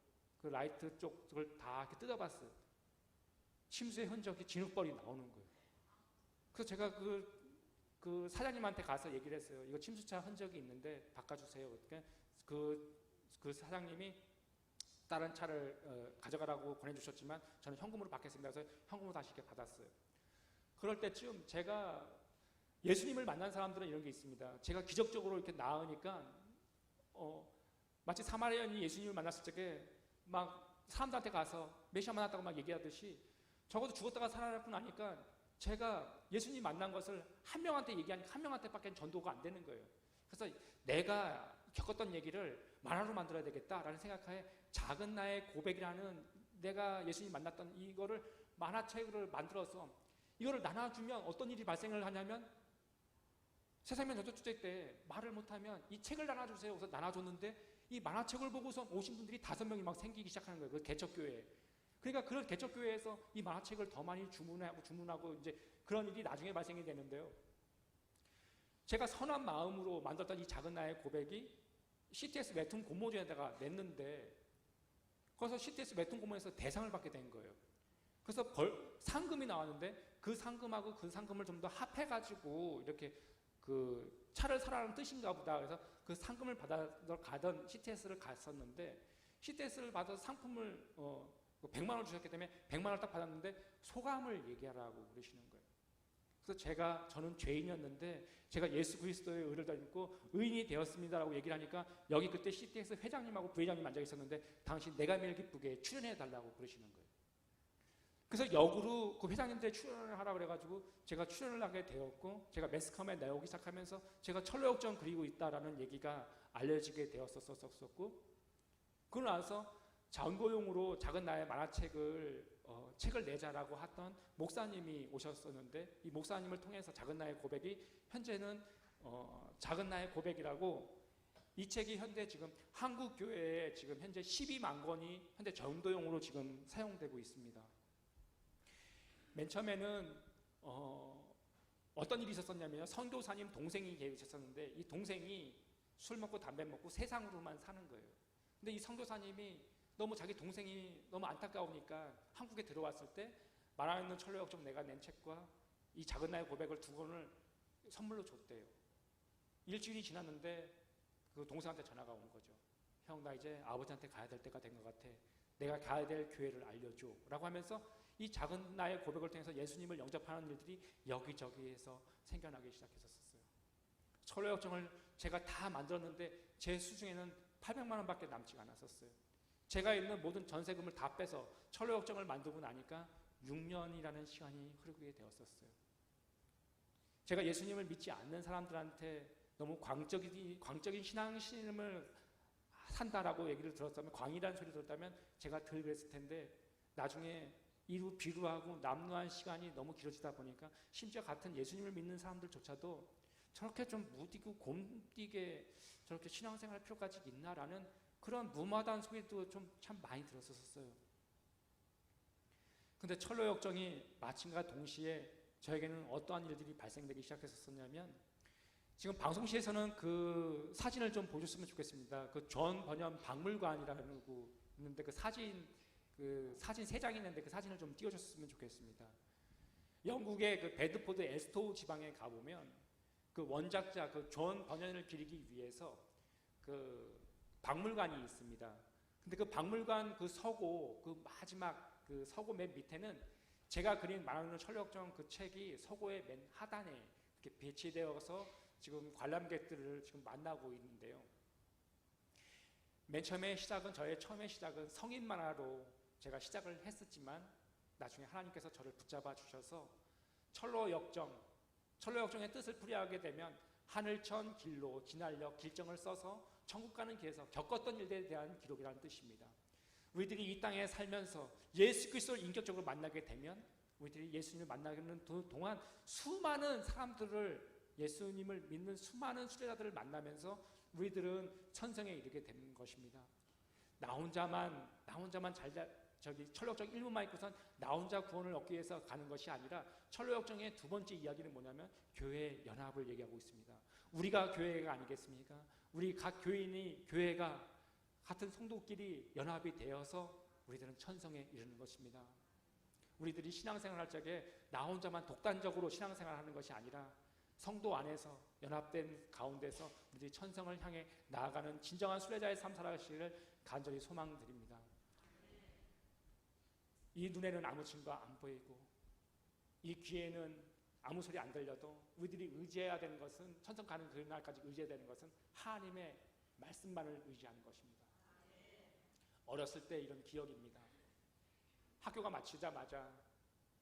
라이트 쪽을 다 이렇게 뜯어봤어요. 침수의 흔적이 진흙벌이 나오는 거예요. 그래서 제가 그 사장님한테 가서 얘기를 했어요. 이거 침수차 흔적이 있는데 바꿔주세요. 그러니까 그 사장님이 다른 차를 가져가라고 권해주셨지만 저는 현금으로 받겠습니다. 그래서 현금으로 다시 이렇게 받았어요. 그럴 때쯤 제가 예수님을 만난 사람들은 이런 게 있습니다. 제가 기적적으로 이렇게 나으니까 마치 사마리아인이 예수님을 만났을 적에 막 사람들한테 가서 메시아 만났다고 막 얘기하듯이 적어도 죽었다가 살아났고 나니까 제가 예수님 만난 것을 한 명한테 얘기하니까 한 명한테밖에 전도가 안 되는 거예요. 그래서 내가 겪었던 얘기를 만화로 만들어야 되겠다라는 생각하에 작은 나의 고백이라는 내가 예수님 만났던 이거를 만화책을 만들어서 이거를 나눠주면 어떤 일이 발생을 하냐면 세상면 전도주제 때 말을 못하면 이 책을 나눠주세요. 그래서 나눠줬는데 이 만화책을 보고서 오신 분들이 5명이 막 생기기 시작하는 거예요. 그 개척교회에. 그러니까 그런 개척교회에서 이 만화책을 더 많이 주문하고 이제 그런 일이 나중에 발생이 되는데요. 제가 선한 마음으로 만들었던 이 작은 나의 고백이 CTS 웹툰 공모전에다가 냈는데 거기서 CTS 웹툰 공모전에서 대상을 받게 된 거예요. 그래서 상금이 나왔는데 그 상금하고 그 상금을 좀 더 합해가지고 이렇게 그 차를 사라는 뜻인가 보다. 그래서 그 상금을 받아서 가던 CTS를 갔었는데 CTS를 받아서 상품을 100만 원 주셨기 때문에 100만 원을 딱 받았는데 소감을 얘기하라고 그러시는 거예요. 그래서 저는 죄인이었는데 제가 예수 그리스도의 의를 닮고 의인이 되었습니다라고 얘기를 하니까 여기 그때 CTS 회장님하고 부회장님 앉아 있었는데 당신 내가 매일 기쁘게 출연해 달라고 그러시는 거예요. 그래서 역으로 그 회장님들 출연을 하라고 그래가지고 제가 출연을 하게 되었고 제가 매스컴에 나오기 시작하면서 제가 철로역전 그리고 있다라는 얘기가 알려지게 되었었고 그러고 나서 전도용으로 작은 나의 만화책을 책을 내자라고 했던 목사님이 오셨었는데 이 목사님을 통해서 작은 나의 고백이 현재는 작은 나의 고백이라고 이 책이 현재 지금 한국 교회에 지금 현재 12만 권이 현재 전도용으로 지금 사용되고 있습니다. 맨 처음에는 어떤 일이 있었었냐면요. 선교사님 동생이 계셨었는데 이 동생이 술 먹고 담배 먹고 세상으로만 사는 거예요. 근데 이 선교사님이 너무 자기 동생이 너무 안타까우니까 한국에 들어왔을 때 말하는 철로역정 내가 낸 책과 이 작은 나의 고백을 2권을 선물로 줬대요. 일주일이 지났는데 그 동생한테 전화가 온 거죠. 형, 나 이제 아버지한테 가야 될 때가 된 것 같아. 내가 가야 될 교회를 알려줘 라고 하면서 이 작은 나의 고백을 통해서 예수님을 영접하는 일들이 여기저기에서 생겨나기 시작했었어요. 철로역정을 제가 다 만들었는데 제 수중에는 800만 원밖에 남지가 않았었어요. 제가 있는 모든 전세금을 다 빼서 철로역정을 만들고 나니까 6년이라는 시간이 흐르게 되었었어요. 제가 예수님을 믿지 않는 사람들한테 너무 광적인 신앙심을 산다라고 얘기를 들었다면, 광이라는 소리를 들었다면 제가 덜 그랬을 텐데 나중에 이루 비루하고 남루한 시간이 너무 길어지다 보니까 심지어 같은 예수님을 믿는 사람들조차도 저렇게 좀 무디고 곰디게 저렇게 신앙생활 할 필요까지 있나라는 그런 무마다한 소리도 좀 참 많이 들었었어요. 근데 철로역정이 마침과 동시에 저에게는 어떠한 일들이 발생되기 시작했었냐면 지금 방송시에서는 그 사진을 좀 보셨으면 좋겠습니다. 그 존 번연 박물관이라는 거 있는데 그 사진 3장이 있는데 그 사진을 좀 띄워줬으면 좋겠습니다. 영국의 그 베드포드 에스토우 지방에 가보면 그 원작자 그 존 버년을 기리기 위해서 그 박물관이 있습니다. 근데 그 박물관 그 서고 그 마지막 그 서고 맨 밑에는 제가 그린 만화는 철력정 그 책이 서고의 맨 하단에 이렇게 배치되어서 지금 관람객들을 지금 만나고 있는데요. 맨 처음에 시작은 저의 처음의 시작은 성인 만화로 제가 시작을 했었지만 나중에 하나님께서 저를 붙잡아 주셔서 철로역정의 뜻을 풀이하게 되면 하늘천 길로 진할역 길정을 써서 천국 가는 길에서 겪었던 일들에 대한 기록이라는 뜻입니다. 우리들이 이 땅에 살면서 예수 그리스도를 인격적으로 만나게 되면 우리들이 예수님을 만나는 동안 수많은 사람들을 예수님을 믿는 수많은 순례자들을 만나면서 우리들은 천성에 이르게 되는 것입니다. 나 혼자만 철로역정 1부만 있고선 나 혼자 구원을 얻기 위해서 가는 것이 아니라 철로역정의 두 번째 이야기는 뭐냐면 교회 연합을 얘기하고 있습니다. 우리가 교회가 아니겠습니까? 우리 각 교회가 같은 성도끼리 연합이 되어서 우리들은 천성에 이르는 것입니다. 우리들이 신앙생활할 적에 나 혼자만 독단적으로 신앙생활하는 것이 아니라 성도 안에서 연합된 가운데서 우리들이 천성을 향해 나아가는 진정한 순례자의 삶 살아가시기를 간절히 소망드립니다. 이 눈에는 아무 증거 안 보이고 이 귀에는 아무 소리 안 들려도 우리들이 의지해야 되는 것은 천성 가는 그날까지 의지해야 되는 것은 하나님의 말씀만을 의지하는 것입니다. 어렸을 때 이런 기억입니다. 학교가 마치자마자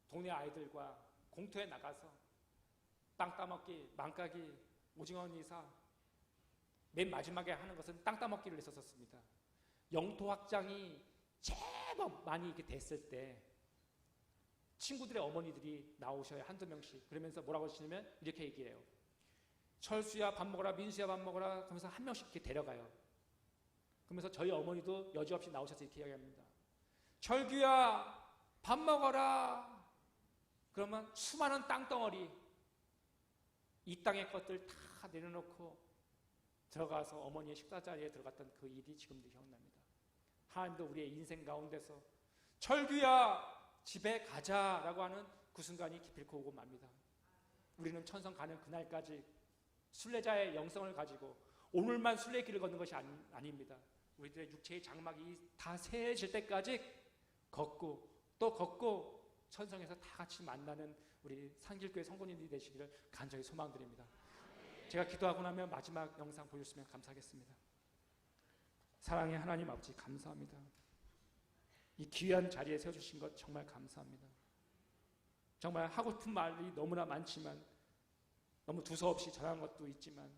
동네 아이들과 공터에 나가서 땅 따먹기, 망까기, 오징어 니사 맨 마지막에 하는 것은 땅 따먹기를 했었습니다. 영토 확장이 제법 많이 이렇게 됐을 때 친구들의 어머니들이 나오셔요. 한두 명씩. 그러면서 뭐라고 하시냐면 이렇게 얘기해요. 철수야 밥 먹어라, 민수야 밥 먹어라 그러면서 한 명씩 이렇게 데려가요. 그러면서 저희 어머니도 여지없이 나오셔서 이렇게 이야기합니다. 철규야 밥 먹어라. 그러면 수많은 땅덩어리 이 땅의 것들 다 내려놓고 들어가서 어머니의 식사 자리에 들어갔던 그 일이 지금도 기억납니다. 하나님도 우리의 인생 가운데서 철규야 집에 가자라고 하는 그 순간이 기필코 오고 맙니다. 우리는 천성 가는 그날까지 순례자의 영성을 가지고 오늘만 순례길을 걷는 것이 아닙니다. 우리들의 육체의 장막이 다 새해질 때까지 걷고 또 걷고 천성에서 다 같이 만나는 우리 산길교회 성도님들이 되시기를 간절히 소망드립니다. 제가 기도하고 나면 마지막 영상 보여주시면 감사하겠습니다. 사랑의 하나님 아버지 감사합니다. 이 귀한 자리에 세워주신 것 정말 감사합니다. 정말 하고 싶은 말이 너무나 많지만 너무 두서없이 전한 것도 있지만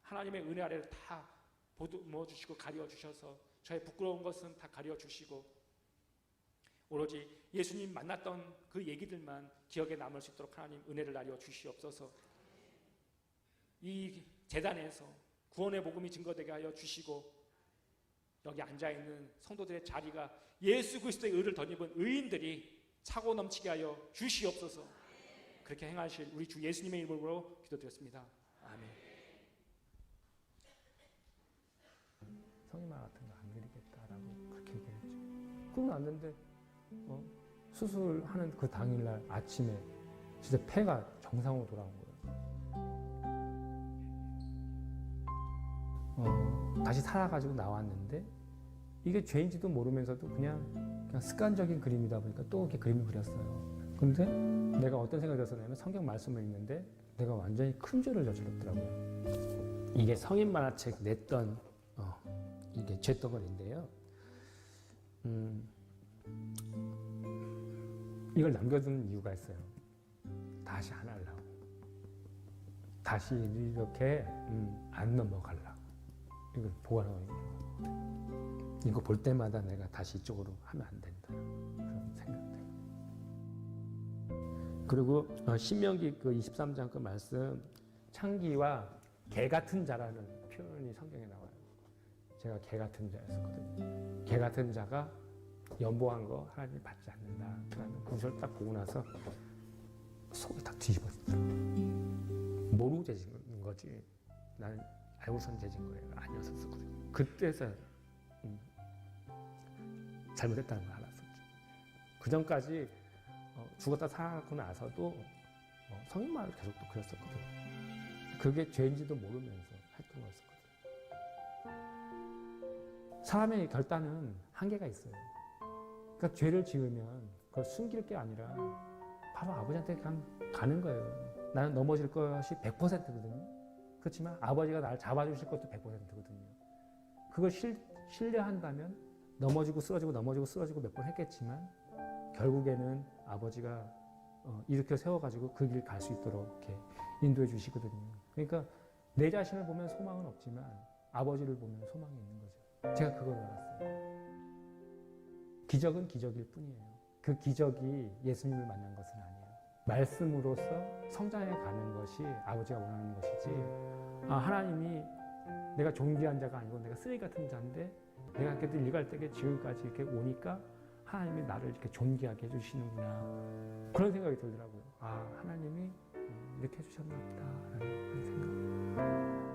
하나님의 은혜 아래를 다 보듬어 주시고 가려 주셔서 저의 부끄러운 것은 다 가려 주시고 오로지 예수님 만났던 그 얘기들만 기억에 남을 수 있도록 하나님 은혜를 나려 주시옵소서. 이 재단에서 구원의 복음이 증거되게 하여 주시고 여기 앉아있는 성도들의 자리가 예수 그리스도의 의를 덧입은 의인들이 차고 넘치게 하여 주시옵소서. 그렇게 행하실 우리 주 예수님의 이름으로 기도드렸습니다. 아멘. 성인만 같은 거 안 그리겠다라고 그렇게 얘기했죠. 그러고 났는데 수술하는 그 당일날 아침에 진짜 폐가 정상으로 돌아온 거예요. 다시 살아가지고 나왔는데 이게 죄인지도 모르면서도 그냥 습관적인 그림이다 보니까 또 이렇게 그림을 그렸어요. 근데 내가 어떤 생각이 들었냐면 성경 말씀을 읽는데 내가 완전히 큰 죄를 저질렀더라고요. 이게 성인 만화책 냈던 이게 죄덩어리인데요. 이걸 남겨둔 이유가 있어요. 다시 안 하려고. 다시 이렇게 안 넘어가려고. 이걸 보관하고 있는 거예요. 이거 볼 때마다 내가 다시 이쪽으로 하면 안 된다. 그런 생각들. 그리고 신명기 그 23장 그 말씀 창기와 개 같은 자라는 표현이 성경에 나와요. 제가 개 같은 자였었거든요. 개 같은 자가 연보한 거 하나님이 받지 않는다라는 구절을 딱 보고 나서 속이 다 뒤집어지더라고요. 모르고 재진 거지. 나는 알고선 재진 거예요. 아니었었거든요. 그때서 잘못했다는 걸 알았었죠. 그 전까지 죽었다 살아나고 나서도 성인마을 계속 또 그렸었거든요. 그게 죄인지도 모르면서 했던 거였거든요. 사람의 결단은 한계가 있어요. 그러니까 죄를 지으면 그걸 숨길 게 아니라 바로 아버지한테 그냥 가는 거예요. 나는 넘어질 것이 100%거든요. 그렇지만 아버지가 나를 잡아주실 것도 100%거든요. 그걸 신뢰한다면 넘어지고 쓰러지고 몇 번 했겠지만 결국에는 아버지가 일으켜 세워가지고 그 길 갈 수 있도록 이렇게 인도해 주시거든요. 그러니까 내 자신을 보면 소망은 없지만 아버지를 보면 소망이 있는 거죠. 제가 그걸 알았어요. 기적은 기적일 뿐이에요. 그 기적이 예수님을 만난 것은 아니에요. 말씀으로서 성장해 가는 것이 아버지가 원하는 것이지, 하나님이 내가 존귀한 자가 아니고 내가 쓰레기 같은 자인데 내가 그래도 일갈 때에 지금까지 이렇게 오니까 하나님이 나를 이렇게 존귀하게 해주시는구나, 그런 생각이 들더라고요. 하나님이 이렇게 해주셨나 보다 라는 생각.